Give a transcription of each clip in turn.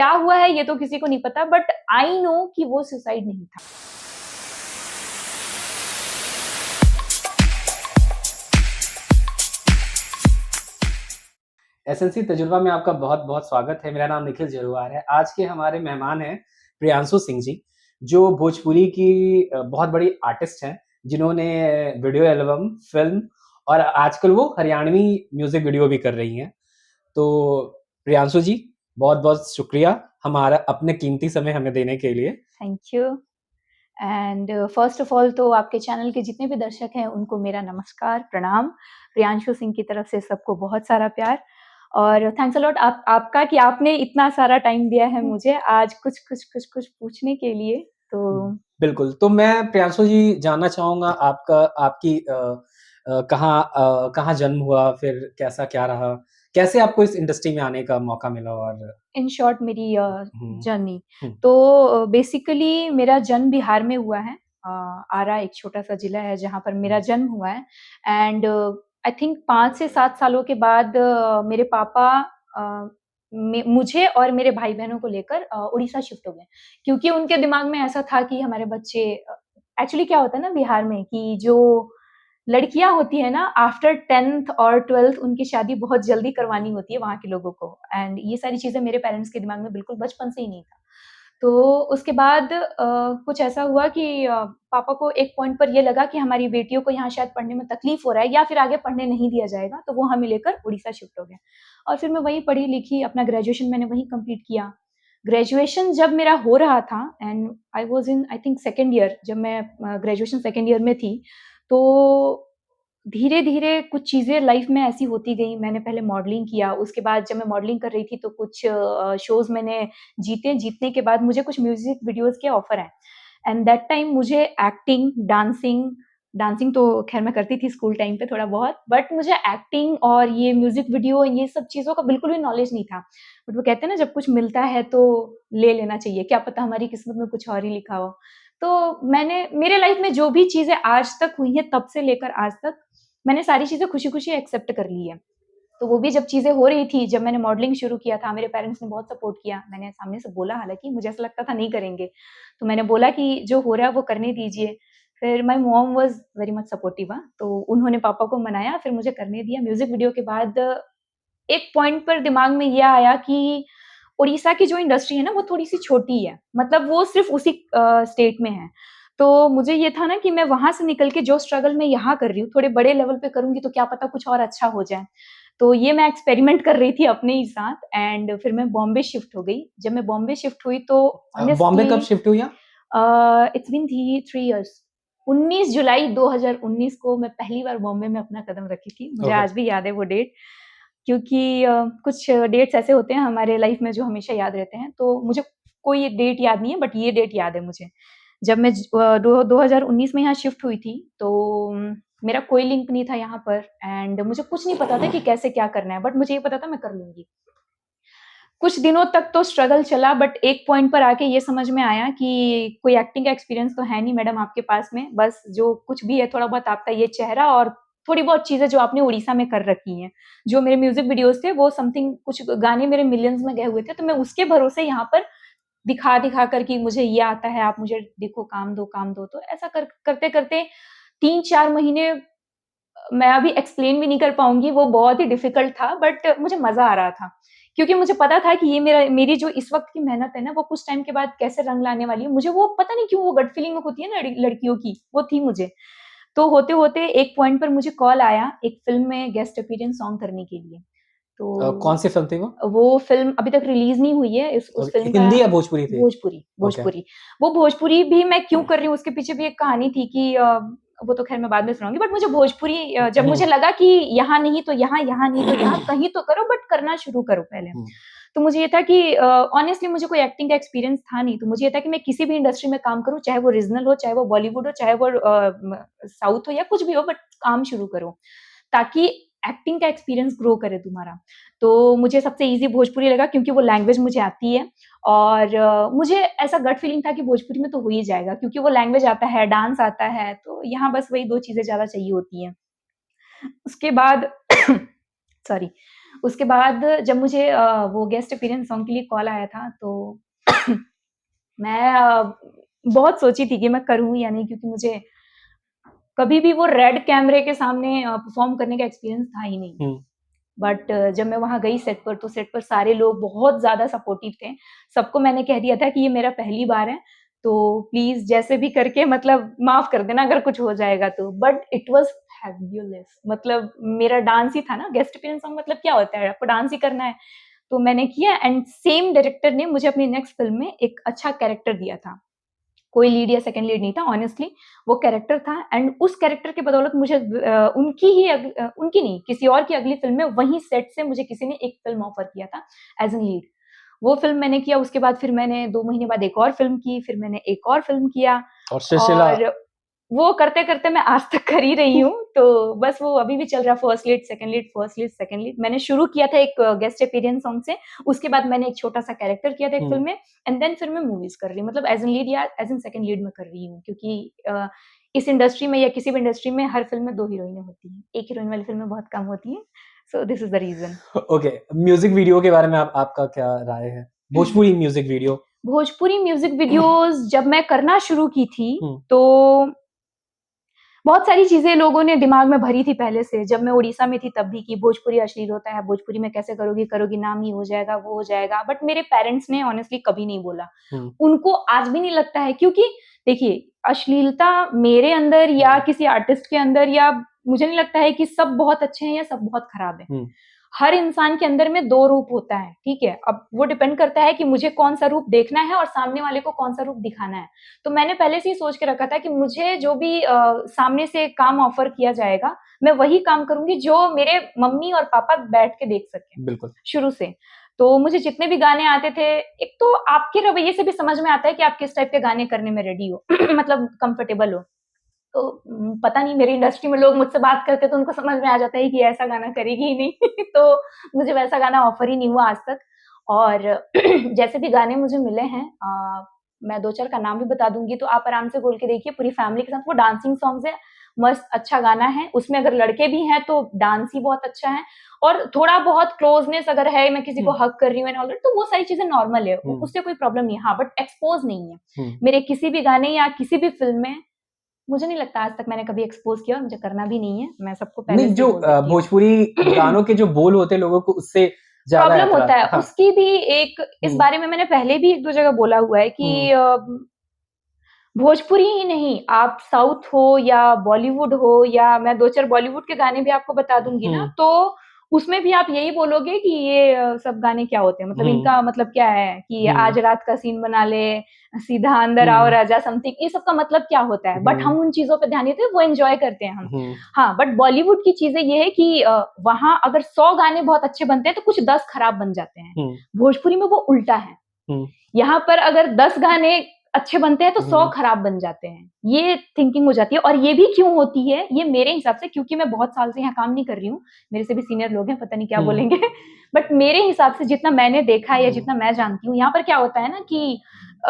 क्या हुआ है ये तो किसी को नहीं पता, बट आई नो कि वो सुसाइड नहीं था। एसएनसी तजुर्बा में आपका बहुत-बहुत स्वागत है। मेरा नाम निखिल जरवार है। आज के हमारे मेहमान हैं प्रियांशु सिंह जी, जो भोजपुरी की बहुत बड़ी आर्टिस्ट हैं, जिन्होंने वीडियो एल्बम, फ़िल्म और आजकल वो हरियाणवी म्यूज़िक वीडियो भी कर रही हैं। तो प्रियांशु जी, बहुत-बहुत शुक्रिया हमारा अपने कीमती समय हमें देने के लिए। Thank you. And first of all तो आपके चैनल के जितने भी दर्शक हैं उनको मेरा नमस्कार, प्रणाम। प्रियांशु सिंह की तरफ से सबको बहुत सारा प्यार और थैंक्स अ लॉट आपका कि आपने इतना सारा टाइम दिया है मुझे आज कुछ पूछने के लिए। तो बिल्कुल, तो मैं प्रियांशु जी जानना चाहूँगा आपका आपकी कहाँ जन्म हुआ, फिर कैसा क्या रहा? कैसे आपको इस इंडस्ट्री में आने का मौका मिला और इन शॉर्ट मेरी हुँ, जर्नी हुँ, तो बेसिकली मेरा जन्म बिहार में हुआ है। आरा एक छोटा-सा ज़िला है जहाँ पर मेरा हुँ, जन्म हुआ है। एंड आई थिंक 5 से 7 सालों के बाद मेरे पापा अ, मुझे और मेरे भाई-बहनों को लेकर उड़ीसा शिफ्ट हो गए। क्योंकि उनके दिमाग में ऐसा था कि हमारे बच्चे एक्चुअली क्या होता है ना बिहार में कि जो लड़कियाँ होती हैं ना आफ्टर 10th और 12th उनकी शादी बहुत जल्दी करवानी होती है वहाँ के लोगों को। एंड ये सारी चीज़ें मेरे पेरेंट्स के दिमाग में बिल्कुल बचपन से ही नहीं था। तो उसके बाद कुछ ऐसा हुआ कि पापा को एक पॉइंट पर ये लगा कि हमारी बेटियों को यहाँ शायद पढ़ने में तकलीफ हो रहा है या फिर आगे पढ़ने नहीं दिया जाएगा, तो वो हमें लेकर उड़ीसा शिफ्ट हो गए। और फिर मैं वहीं पढ़ी-लिखी, अपना ग्रेजुएशन मैंने वहीं कंप्लीट किया। ग्रेजुएशन जब मेरा हो रहा था and I was in I think second year, जब मैं ग्रेजुएशन सेकंड ईयर में थी, तो धीरे-धीरे कुछ चीज़ें लाइफ़ में ऐसी होती गई। मैंने पहले मॉडलिंग किया, उसके बाद जब मैं मॉडलिंग कर रही थी तो कुछ शोज़ मैंने जीते, जीतने के बाद मुझे कुछ म्यूज़िक वीडियोज़ के ऑफ़र आए। एंड दैट टाइम मुझे एक्टिंग, डांसिंग डांसिंग तो ख़ैर मैं करती थी स्कूल टाइम पे थोड़ा बहुत, बट मुझे एक्टिंग और ये म्यूज़िक वीडियो ये सब चीज़ों का बिल्कुल भी नॉलेज नहीं था। बट वो कहते हैं ना जब कुछ मिलता है तो ले लेना चाहिए, क्या पता हमारी किस्मत में कुछ और ही लिखा हो। तो मैंने मेरे लाइफ़ में जो भी चीज़ें आज तक हुई हैं तब से लेकर आज तक मैंने सारी चीज़ें खुशी-खुशी एक्सेप्ट कर ली है। तो वो भी जब चीज़ें हो रही थी, जब मैंने मॉडलिंग शुरू किया था, मेरे पेरेंट्स ने बहुत सपोर्ट किया। मैंने सामने से बोला हालाँकि, मुझे ऐसा लगता था नहीं करेंगे। तो मैंने बोला कि जो हो रहा है वो करने दीजिए। फिर my mom was very much supportive तो उन्होंने पापा को मनाया, फिर मुझे करने दिया। म्यूज़िक वीडियो के बाद एक पॉइंट पर दिमाग में ये आया कि उड़ीसा की जो इंडस्ट्री है ना, वो थोड़ी-सी छोटी है। मतलब वो सिर्फ़ उसी स्टेट में है। तो मुझे ये था ना कि मैं वहाँ से निकल के जो स्ट्रगल मैं यहाँ कर रही हूँ, थोड़े बड़े लेवल पे करूँगी तो क्या पता कुछ और अच्छा हो जाए। तो ये मैं एक्सपेरिमेंट कर रही थी अपने ही साथ एंड फिर मैं बॉम्बे शिफ्ट हो गई। जब मैं बॉम्बे शिफ्ट हुई तो बॉम्बे ऑनेस्टली कब शिफ्ट हुई आप? It's been 3 years. 19 जुलाई 2019 को मैं पहली बार बॉम्बे में अपना कदम रखी थी। मुझे ओके। आज भी याद है वो डेट क्योंकि कुछ डेट्स ऐसे होते हैं हमारे लाइफ में जो हमेशा याद रहते हैं। तो मुझे कोई डेट याद नहीं है बट ये डेट याद है मुझे। जब मैं 2019 में यहाँ शिफ्ट हुई थी तो मेरा कोई लिंक नहीं था यहाँ पर एंड मुझे कुछ नहीं पता था कि कैसे क्या करना है बट मुझे ये पता था मैं कर लूँगी। कुछ दिनों तक तो स्ट्रगल चला बट एक पॉइंट पर आके ये समझ में आया कि कोई एक्टिंग का एक्सपीरियंस तो है नहीं मैडम आपके पास में, बस जो कुछ भी है थोड़ा बहुत आपका ये चेहरा और थोड़ी बहुत चीज़ें जो आपने उड़ीसा में कर रखी हैं। जो मेरे म्यूज़िक वीडियोज़ थे वो समथिंग कुछ गाने मेरे मिलियंस में गए हुए थे, तो मैं उसके भरोसे यहाँ पर दिखा-दिखा कर कि मुझे ये आता है, आप मुझे देखो काम दो। तो ऐसा करते-करते 3-4 महीने मैं अभी एक्सप्लेन भी नहीं कर पाऊँगी, वो बहुत ही डिफ़िकल्ट था बट मुझे मज़ा आ रहा था। क्योंकि मुझे पता था कि ये मेरी जो इस वक़्त की मेहनत है ना, वो कुछ टाइम के बाद कैसे रंग लाने वाली है। मुझे वो पता नहीं क्यों वो गट फीलिंग होती है ना लड़कियों की, वो थी मुझे। तो होते-होते एक पॉइंट पर मुझे कॉल आया, एक फ़िल्म में गेस्ट अपीयरेंस सॉन्ग करने के लिए। कौन तो सी फ़िल्म थी वो? वो फ़िल्म अभी तक रिलीज़ नहीं हुई है, इस उस फ़िल्म का हिंदी या भोजपुरी थी? ओके। भोजपुरी। वो भोजपुरी भी मैं क्यों कर रही हूँ, उसके पीछे भी एक कहानी थी कि वो तो ख़ैर मैं बाद में सुनाऊँगी, बट मुझे भोजपुरी जब हुँ, मुझे लगा कि यहाँ नहीं तो यहाँ, यहाँ नहीं तो यहाँ, कहीं तो करो बट करना शुरू करो पहले। हुँ, तो मुझे ये था कि ऑनेस्टली मुझे कोई एक्टिंग का एक्सपीरियंस था नहीं, तो मुझे ये था कि मैं किसी भी इंडस्ट्री में काम करूँ, चाहे वो रीजनल हो, चाहे वो बॉलीवुड हो, चाहे वो साउथ हो या कुछ भी हो बट काम शुरू करो, ताकि एक्टिंग का एक्सपीरियंस ग्रो करे तुम्हारा। तो मुझे सबसे ईज़ी भोजपुरी लगा क्योंकि वो लैंग्वेज मुझे आती है और मुझे ऐसा गट फीलिंग था कि भोजपुरी में तो हो ही जाएगा क्योंकि वो लैंग्वेज आता है, डांस आता है, तो यहाँ बस वही 2 चीज़ें ज़्यादा चाहिए होती हैं। उसके बाद सॉरी उसके बाद जब मुझे वो गेस्ट अपीयरेंस सॉन्ग के लिए कॉल आया था तो मैं बहुत सोची थी कि मैं करूँ या नहीं, क्योंकि मुझे कभी भी वो रेड कैमरे के सामने परफ़ॉर्म करने का एक्सपीरियंस था ही नहीं। हुँ। बट जब मैं वहाँ गई सेट पर, तो सेट पर सारे लोग बहुत ज़्यादा सपोर्टिव थे। सबको मैंने कह दिया था कि ये मेरा पहली बार है, तो प्लीज़ जैसे भी करके मतलब माफ़ कर देना अगर कुछ हो जाएगा तो। बट इट वाज़ फैबुलस, मतलब मेरा डांस ही था ना, गेस्ट अपीयरेंस सॉन्ग मतलब क्या होता है, आपको डांस ही करना है। तो मैंने किया एंड सेम डायरेक्टर ने मुझे अपनी नेक्स्ट फ़िल्म में एक अच्छा कैरेक्टर दिया था। कोई लीड या सेकंड लीड नहीं था, ऑनेस्टली वो कैरेक्टर था एंड उस कैरेक्टर की बदौलत मुझे उनकी नहीं, किसी और की अगली फ़िल्म में वहीं सेट से मुझे किसी ने एक फ़िल्म ऑफ़र किया था एज़ एन लीड। वो फ़िल्म मैंने किया, उसके बाद फिर मैंने 2 महीने बाद एक और फ़िल्म की, फिर मैंने एक और फ़िल्म किया और सुशीला और वो करते-करते मैं आज तक कर ही रही हूँ, तो बस वो अभी भी चल रहा है, first lead, second lead, first lead, second lead. मैंने शुरू किया था एक गेस्ट अपीयरेंस सॉन्ग से, उसके बाद मैंने एक छोटा-सा कैरेक्टर किया था एक हुँ। फ़िल्म में एंड देन फिर मैं मूवीज़ कर रही हूँ। मतलब एज़ एन लीड या एज़ एन सेकंड लीड मैं कर रही हूँ, क्योंकि इस इंडस्ट्री में या किसी भी इंडस्ट्री में हर फ़िल्म में 2 हीरोइनें होती हैं। एक हीरोइन वाली फ़िल्में बहुत कम होती हैं। So this is the reason. Okay, music video के बारे में आपका क्या राय है? Bhojpuri music video? Bhojpuri music videos जब मैं करना शुरू की थी, हुँ, तो बहुत सारी चीज़ें लोगों ने दिमाग में भरी थी पहले से, जब मैं उड़ीसा में थी तब भी, कि भोजपुरी अश्लील होता है, भोजपुरी में कैसे करोगी, करोगी नाम ही हो जाएगा, वो हो जाएगा। बट मेरे पेरेंट्स ने ऑनेस्टली कभी नहीं बोला। हुँ, उनको आज भी नहीं लगता है, क्योंकि देखिए, अश्लीलता मेरे अंदर या हुँ, किसी आर्टिस्ट के अंदर, या मुझे नहीं लगता है कि सब बहुत अच्छे हैं या सब बहुत खराब हैं। हुँ, हर इंसान के अंदर में 2 रूप होता है, ठीक है? अब वो डिपेंड करता है कि मुझे कौन-सा रूप देखना है और सामने वाले को कौन-सा रूप दिखाना है। तो मैंने पहले से ही सोच के रखा था कि मुझे जो भी सामने से काम ऑफ़र किया जाएगा, मैं वही काम करूँगी जो मेरे मम्मी और पापा बैठ के देख सकें, बिल्कुल। शुरू से। तो मुझे जितने भी गाने आते थे, एक तो आपके रवैये से भी समझ में आता है कि आप किस टाइप के गाने करने में रेडी हो, मतलब कंफर्टेबल हो। तो पता नहीं, मेरी इंडस्ट्री में लोग मुझसे बात करते तो उनको समझ में आ जाता है कि ऐसा गाना करेगी ही नहीं। तो मुझे वैसा गाना ऑफ़र ही नहीं हुआ आज तक। और जैसे भी गाने मुझे मिले हैं, मैं 2-4 का नाम भी बता दूँगी, तो आप आराम से बोल के देखिए, पूरी फैमिली के साथ। वो डांसिंग सॉन्ग्स हैं, मस्त अच्छा गाना है। उसमें अगर लड़के भी हैं तो डांस ही बहुत अच्छा है और थोड़ा बहुत क्लोज़नेस अगर है, मैं किसी को हुँ, हग कर रही हूँ एंड ऑल दैट, तो वो सारी चीज़ें नॉर्मल है, उ हुँ, उससे कोई प्रॉब्लम नहीं है। हाँ, बट एक्सपोज़ नहीं है। हुँ। मेरे किसी भी गाने या किसी भी फ़िल्म में मुझे नहीं लगता आज तक मैंने कभी एक्सपोज़ किया और मुझे करना भी नहीं है। मैं सबको पहले नहीं, से ही जो बोल देती हूँ। भोजपुरी गानों के जो बोल होते हैं, लोगों को उससे ज़्यादा प्रॉब्लम होता ऐतराज़ है, हाँ। उसकी भी एक इस हुँ, बारे में मैंने पहले भी 1-2 जगह बोला हुआ है हुँ, कि भोजपुरी ही नहीं, आप साउथ हो या बॉलीवुड हो, या मैं 2-4 बॉलीवुड के गाने भी आपको बता दूँगी ना, हुँ, तो उसमें भी आप यही बोलोगे कि ये सब गाने क्या होते हैं? मतलब हुँ, इनका मतलब क्या है कि हुँ, आज रात का सीन बना ले, सीधा अंदर आओ हुँ, राजा समथिंग, ये सब का मतलब क्या होता है? बट हुँ, हम उन चीज़ों पे ध्यान नहीं देते, वो एन्जॉय करते हैं हम। हुँ, हाँ, बट बॉलीवुड की चीज़ें ये है कि वहाँ अगर 100 गाने बहुत अच्छे बनते हैं, तो कुछ 10 खराब बन जाते हैं। हुँ, भोजपुरी में वो उल्टा है। हुँ, यहाँ पर अगर 10 गाने अच्छे बनते हैं तो 100 हुँ, खराब बन जाते हैं। ये थिंकिंग हो जाती है और ये भी क्यों होती है, ये मेरे हिसाब से, क्योंकि मैं बहुत साल से यहाँ काम नहीं कर रही हूँ, मेरे से भी सीनियर लोग हैं, पता नहीं क्या हुँ, बोलेंगे। बट मेरे हिसाब से जितना मैंने देखा है या हुँ, जितना मैं जानती हूँ, यहाँ पर क्या होता है ना कि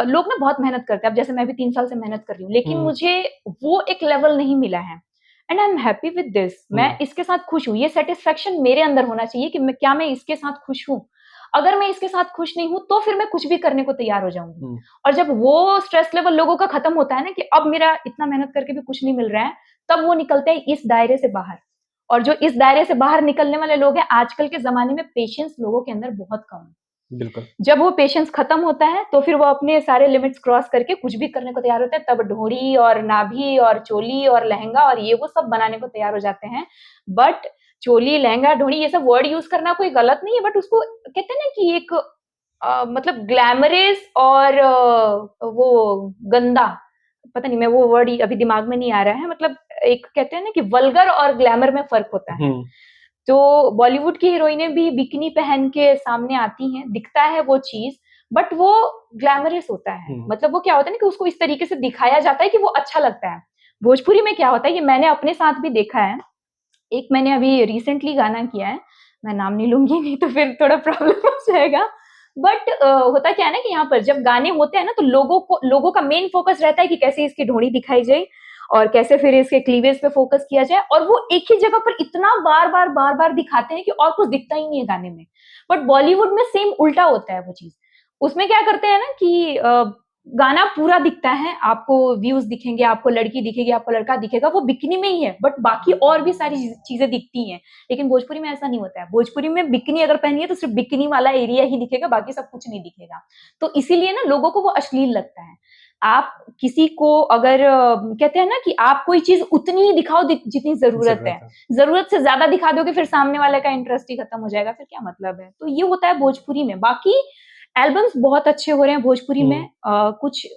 लोग ना बहुत मेहनत करते हैं। अब जैसे मैं भी 3 साल से मेहनत कर रही हूँ, लेकिन हुँ, मुझे वो एक लेवल नहीं मिला है and I am happy with this. मैं हुँ, इसके साथ खुश हूँ। ये सैटिस्फैक्शन मेरे अंदर होना चाहिए कि मैं इसके साथ खुश हूँ। अगर मैं इसके साथ खुश नहीं हूँ, तो फिर मैं कुछ भी करने को तैयार हो जाऊँगी। हुँ, और जब वो स्ट्रेस लेवल लोगों का खत्म होता है ना कि अब मेरा इतना मेहनत करके भी कुछ नहीं मिल रहा है, तब वो निकलते हैं इस दायरे से बाहर। और जो इस दायरे से बाहर निकलने वाले लोग हैं, आजकल के ज़माने में पेशेंस लोगों के अंदर बहुत कम है। बिल्कुल। जब वो पेशेंस खत्म होता है, तो फिर वो अपने सारे लिमिट्स क्रॉस करके कुछ भी करने को तैयार होते हैं, तब ढोढ़ी और नाभि और चोली और लहंगा और ये वो सब बनाने को तैयार हो जाते हैं। बट चोली, लहंगा, ढोढ़ी ये सब वर्ड यूज़ करना कोई गलत नहीं है, बट उसको कहते हैं ना कि एक मतलब ग्लैमरस और वो गंदा, पता नहीं, मैं वो वर्ड ही अभी दिमाग में नहीं आ रहा है, मतलब एक कहते हैं ना कि वल्गर और ग्लैमर में फ़र्क होता है। हुँ, तो बॉलीवुड की हीरोइनें भी बिकिनी पहन के सामने आती हैं, दिखता है वो चीज़, बट वो ग्लैमरस होता है। हुँ, मतलब वो क्या होता है ना कि उसको इस तरीके से दिखाया जाता है कि वो अच्छा लगता है। भोजपुरी में क्या होता है, ये मैंने अपने साथ भी देखा है। एक मैंने अभी रिसेंटली गाना किया है, मैं नाम नहीं लूँगी, नहीं तो फिर थोड़ा प्रॉब्लम हो जाएगा। बट होता क्या है ना कि यहाँ पर जब गाने होते हैं ना, तो लोगों का मेन फ़ोकस रहता है कि कैसे इसकी ढोंढ़ी दिखाई जाए और कैसे फिर इसके क्लीवेज पे फोकस किया जाए, और वो एक ही जगह पर इतना बार बार दिखाते हैं कि और कुछ दिखता ही नहीं है गाने में। बट बॉलीवुड में सेम उल्टा होता है वो चीज। उसमें क्या करते हैं ना कि गाना पूरा दिखता है, आपको व्यूज दिखेंगे, आपको लड़की दिखेगी, आपको लड़का दिखेगा, वो बिकनी में ही है, बट बाकी और भी सारी चीजें दिखती हैं। लेकिन भोजपुरी में ऐसा नहीं होता है। भोजपुरी में बिकनी अगर पहनी है तो सिर्फ बिकनी वाला एरिया ही दिखेगा, बाकी सब कुछ नहीं दिखेगा। तो इसीलिए ना लोगों को वो अश्लील लगता है। आप किसी को अगर कहते हैं ना कि आप कोई चीज उतनी ही दिखाओ जितनी जरूरत है, जरूरत से ज्यादा दिखा दोगे फिर सामने वाले का इंटरेस्ट ही खत्म हो जाएगा, फिर क्या मतलब है। तो ये होता है भोजपुरी में। बाकी एल्बम्स बहुत अच्छे हो रहे हैं भोजपुरी में। कुछ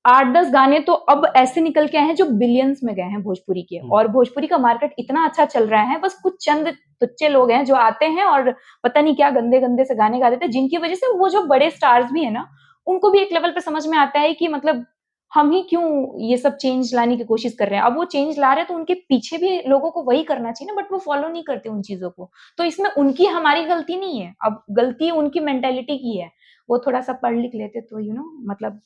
8-10 गाने तो अब ऐसे निकल के आए हैं जो बिलियंस में गए हैं भोजपुरी के, और भोजपुरी का मार्केट इतना अच्छा चल रहा है। बस कुछ चंद तुच्चे लोग हैं जो आते हैं और पता नहीं क्या गंदे गंदे से गाने गा देते हैं, जिनकी वजह से वो जो बड़े स्टार्स भी है ना, उनको भी एक लेवल पे समझ में आता है कि मतलब हम ही क्यों ये सब चेंज लाने की कोशिश कर रहे हैं। अब वो चेंज ला रहे हैं तो उनके पीछे भी लोगों को वही करना चाहिए ना, बट वो फॉलो नहीं करते उन चीजों को। तो इसमें उनकी हमारी गलती नहीं है, अब गलती उनकी मेंटेलिटी की है। वो थोड़ा सा पढ़ लिख लेते तो मतलब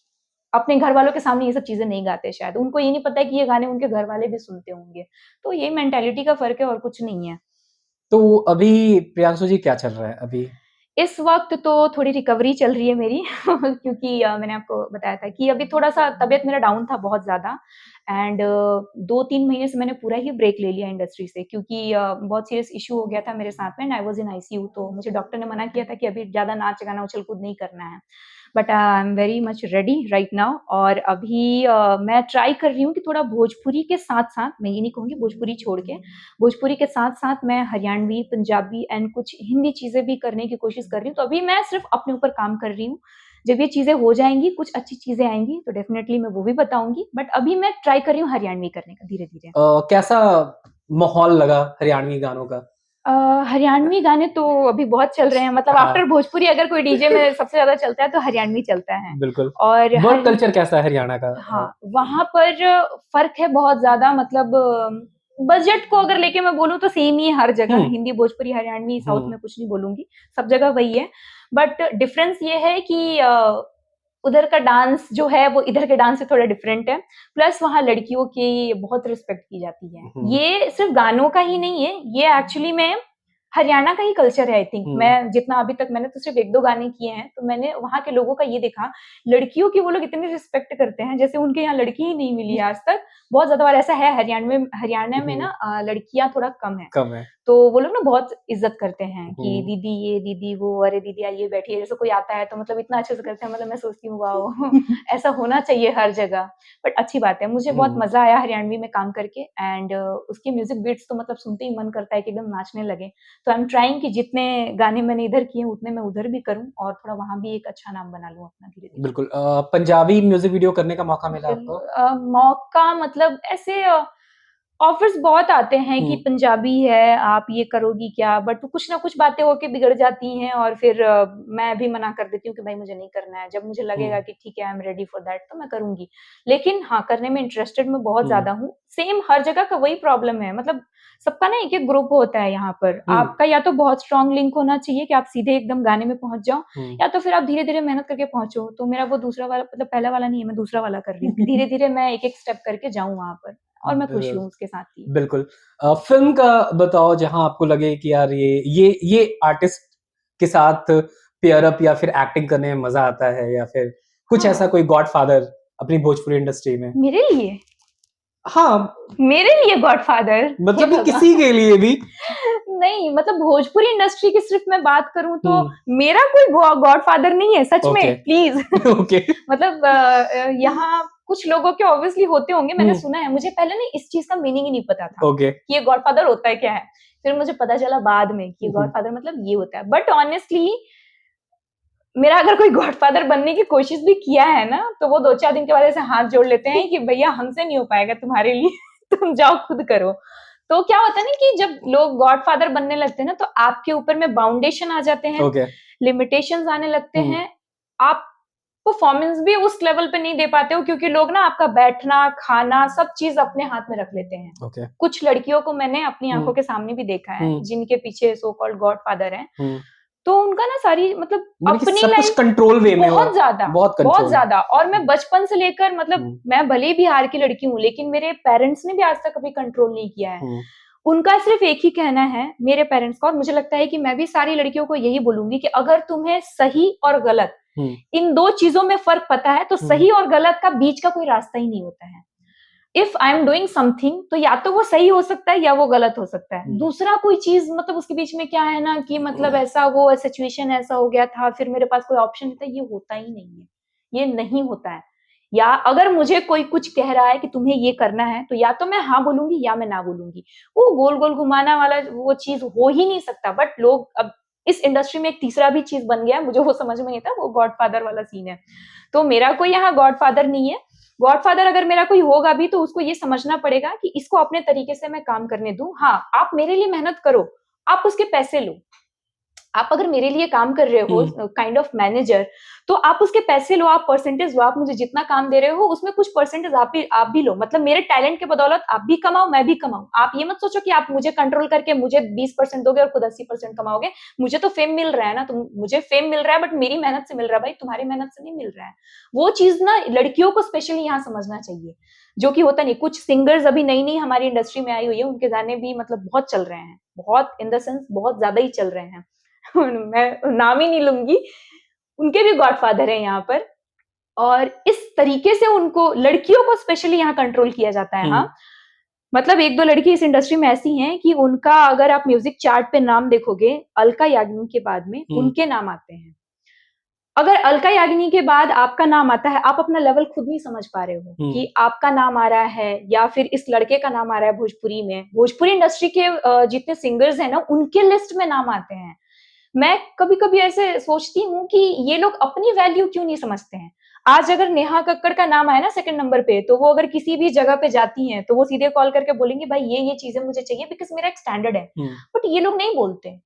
अपने घर वालों के सामने ये सब चीजें नहीं गाते, शायद उनको ये नहीं पता है कि ये गाने उनके घर वाले भी सुनते होंगे। तो ये मेंटेलिटी का फर्क है और कुछ नहीं है। तो अभी प्रियांशु जी क्या चल रहा है अभी? इस वक्त तो थोड़ी रिकवरी चल रही है मेरी क्योंकि मैंने आपको बताया था कि अभी थोड़ा सा तबीयत मेरा डाउन था बहुत ज्यादा। एंड 2-3 महीने से मैंने पूरा ही ब्रेक ले लिया इंडस्ट्री से, क्योंकि बहुत सीरियस इशू हो गया था मेरे साथ में। आई वॉज इन आईसीयू, तो मुझे डॉक्टर ने मना किया था कि अभी ज्यादा नाच गाना उछल कूद नहीं करना है। But I am very much ready right now. और अभी मैं ट्राई कर रही हूँ कि थोड़ा भोजपुरी के साथ साथ, मैं ये नहीं कहूँगी भोजपुरी छोड़ के, भोजपुरी के साथ साथ मैं हरियाणवी, पंजाबी एंड कुछ हिंदी चीजें भी करने की कोशिश कर रही हूँ। तो अभी मैं सिर्फ अपने ऊपर काम कर रही हूँ। जब ये चीजें हो जाएंगी, कुछ अच्छी चीजें आएंगी, तो डेफिनेटली मैं वो भी बताऊंगी। बट अभी मैं ट्राई कर रही हूँ हरियाणवी करने का धीरे धीरे। कैसा माहौल लगा हरियाणवी गानों का? हरियाणवी गाने तो अभी बहुत चल रहे हैं, मतलब हाँ। आफ्टर भोजपुरी अगर कोई डीजे में सबसे ज्यादा चलता है तो हरियाणवी चलता है। बिल्कुल। और वर्क कल्चर कैसा है हरियाणा का? हाँ, वहां पर फर्क है बहुत ज्यादा। मतलब बजट को अगर लेके मैं बोलूँ तो सेम ही है हर जगह, हिंदी, भोजपुरी, हरियाणवी, साउथ में कुछ नहीं बोलूंगी, सब जगह वही है। बट डिफरेंस ये है कि उधर का डांस जो है वो इधर के डांस से थोड़ा डिफरेंट है। प्लस वहाँ लड़कियों की बहुत रिस्पेक्ट की जाती है। ये सिर्फ गानों का ही नहीं है, ये एक्चुअली में हरियाणा का ही कल्चर है आई थिंक। मैं जितना अभी तक, मैंने तो सिर्फ 1-2 गाने किए हैं, तो मैंने वहाँ के लोगों का ये देखा, लड़कियों की वो लोग इतनी रिस्पेक्ट करते हैं जैसे उनके यहाँ लड़की ही नहीं मिली आज तक। बहुत ज्यादा बार ऐसा है हरियाणा में ना लड़कियां थोड़ा कम है। तो वो लोग ना बहुत इज्जत करते हैं कि दीदी ये, दीदी वो, अरे दीदी आइए बैठिए, जैसे कोई आता है तो मतलब इतना अच्छे से करते हैं। मतलब मैं सोचती हूँ वाओ ऐसा होना चाहिए हर जगह। बट अच्छी बात है, मुझे बहुत मजा आया हरियाणवी में काम करके। एंड उसके म्यूजिक बीट्स तो मतलब सुनते ही मन करता है कि एकदम नाचने लगे। तो आई एम ट्राइंग कि जितने गाने मैंने इधर किए उतने मैं उधर भी करूं, और थोड़ा वहां भी एक अच्छा नाम बना लूं अपना धीरे धीरे। बिल्कुल। पंजाबी म्यूजिक वीडियो करने का मौका मिला आपको? मौका मतलब ऐसे ऑफर्स बहुत आते हैं कि पंजाबी है, आप ये करोगी क्या, बट कुछ ना कुछ बातें होके बिगड़ जाती हैं, और फिर मैं भी मना कर देती हूँ कि भाई मुझे नहीं करना है। जब मुझे लगेगा कि ठीक है I am ready for that तो मैं करूंगी। लेकिन हाँ, करने में इंटरेस्टेड मैं बहुत ज्यादा हूँ। सेम हर जगह का वही प्रॉब्लम है, मतलब सबका ना एक एक ग्रुप होता है यहाँ पर। आपका या तो बहुत स्ट्रांग लिंक होना चाहिए कि आप सीधे एकदम गाने में पहुंच जाओ, या तो फिर आप धीरे धीरे मेहनत करके पहुंचो। तो मेरा वो दूसरा वाला, मतलब पहला वाला नहीं है, मैं दूसरा वाला कर रही हूँ। धीरे धीरे मैं एक एक स्टेप करके जाऊं वहां पर, और मैं खुश हूँ उसके साथ ही। बिल्कुल। फिल्म का बताओ जहां आपको लगे कि यार ये आर्टिस्ट के साथ पेयर अप या फिर एक्टिंग करने में मजा आता है, या फिर कुछ ऐसा कोई गॉडफादर अपनी भोजपुरी इंडस्ट्री में? मेरे लिए? हाँ, मेरे लिए गॉडफादर मतलब कि किसी के लिए भी नहीं, मतलब भोजपुरी इंडस्ट्री की सिर्फ मैं बात करूं तो मेरा कोई गॉडफादर नहीं है सच में, प्लीज ओके। मतलब यहाँ कुछ लोगों के ऑब्वियसली होते होंगे, मैंने सुना है। मुझे पहले ना इस चीज का मीनिंग ही नहीं पता था कि ये गॉडफादर होता है क्या है। फिर मुझे पता चला बाद में कि गॉडफादर मतलब ये होता है। बट ऑनेस्टली मेरा अगर कोई गॉडफादर बनने की कोशिश भी किया है ना, तो वो 2-4 दिन के बाद ऐसे हाथ जोड़ लेते हैं कि भैया हमसे नहीं हो पाएगा तुम्हारे लिए तुम जाओ खुद करो। तो क्या होता है ना कि जब लोग गॉडफादर बनने लगते हैं ना, तो आपके ऊपर में बाउंडेशन आ जाते हैं, लिमिटेशंस आने लगते हैं। आप परफॉर्मेंस भी उस लेवल पे नहीं दे पाते हो, क्योंकि लोग ना आपका बैठना, खाना, सब चीज अपने हाथ में रख लेते हैं। कुछ लड़कियों को मैंने अपनी आंखों के सामने भी देखा है जिनके पीछे सो कॉल्ड गॉडफादर हैं। तो उनका ना सारी मतलब मतलब कि अपनी सब कुछ लाइफ कंट्रोल वे में हो, बहुत ज़्यादा, बहुत बहुत कंट्रोल। ज़्यादा। और मैं बचपन से लेकर मतलब हुँ, मैं भले ही बिहार की लड़की हूँ, लेकिन मेरे पेरेंट्स ने भी आज तक कभी कंट्रोल नहीं किया है। हुँ, उनका सिर्फ़ एक ही कहना है मेरे पेरेंट्स का, और मुझे लगता है कि मैं भी सारी लड़कियों को यही बोलूँगी कि अगर तुम्हें सही और गलत हुँ, इन 2 चीज़ों में फ़र्क पता है, तो हुँ, सही और गलत का बीच का कोई रास्ता ही नहीं होता है। If I am doing something, तो या तो वो सही हो सकता है या वो गलत हो सकता है। हुँ, दूसरा कोई चीज़ मतलब उसके बीच में क्या है ना कि मतलब ऐसा वो सिचुएशन ऐसा हो गया था, फिर मेरे पास कोई ऑप्शन नहीं था, ये होता ही नहीं है। ये नहीं होता है। या अगर मुझे कोई कुछ कह रहा है कि तुम्हें ये करना है, तो या तो मैं हाँ बोलूँगी या मैं ना बोलूँगी। वो गोल-गोल घुमाना वाला वो चीज़ हो ही नहीं सकता। बट लोग अब इस इंडस्ट्री में एक तीसरा भी चीज़ बन गया है, मुझे वो समझ में नहीं था, वो गॉडफ़ादर वाला सीन है। तो मेरा कोई यहाँ गॉडफ़ादर नहीं है। गॉडफ़ादर अगर मेरा कोई होगा भी, तो उसको ये समझना पड़ेगा कि इसको अपने तरीके से मैं काम करने दूँ। हाँ, आप मेरे लिए मेहनत करो, आप उसके पैसे लो। आप अगर मेरे लिए काम कर रहे हो हुँ, काइंड ऑफ मैनेजर, तो आप उसके पैसे लो, आप परसेंटेज लो, आप मुझे जितना काम दे रहे हो उसमें कुछ परसेंटेज आप भी लो। मतलब मेरे टैलेंट के बदौलत आप भी कमाओ, मैं भी कमाऊँ। आप ये मत सोचो कि आप मुझे कंट्रोल करके मुझे 20% दोगे और खुद 80% कमाओगे। मुझे तो फेम मिल रहा है ना, तो मुझे फेम मिल रहा है, बट मेरी मेहनत से मिल रहा है भाई, तुम्हारी मेहनत से नहीं मिल रहा है। वो चीज़ ना लड़कियों को स्पेशली यहाँ समझना चाहिए, जो कि होता नहीं। कुछ सिंगर्स अभी नई-नई हमारी इंडस्ट्री में आई हुई है, उनके गाने भी मतलब बहुत चल रहे हैं। बहुत इन द सेंस बहुत ज़्यादा ही चल रहे हैं। मैं नाम ही नहीं लूँगी, उनके भी गॉडफ़ादर हैं यहाँ पर। और इस तरीके से उनको लड़कियों को स्पेशली यहाँ कंट्रोल किया जाता है, हुँ, हाँ। मतलब 1-2 लड़की इस इंडस्ट्री में ऐसी हैं कि उनका अगर आप म्यूज़िक चार्ट पे नाम देखोगे, अलका याग्निक के बाद में हुँ, उनके नाम आते हैं। अगर अलका याग्निक के बाद आपका नाम आता है, आप अपना लेवल खुद नहीं समझ पा रहे हो हुँ, कि आपका नाम आ रहा है या फिर इस लड़के का नाम आ रहा है भोजपुरी में। भोजपुरी इंडस्ट्री के जितने सिंगर्स हैं ना, उनके लिस्ट में नाम आते हैं। मैं कभी-कभी ऐसे सोचती हूँ कि ये लोग अपनी वैल्यू क्यों नहीं समझते हैं। आज अगर नेहा कक्कड़ का नाम आया ना सेकंड नंबर पे, तो वो अगर किसी भी जगह पे जाती हैं, तो वो सीधे कॉल करके बोलेंगी, "भाई ये चीज़ें मुझे चाहिए बिकॉज़ मेरा एक स्टैंडर्ड है।" हुँ, बट ये लोग नहीं बोलते।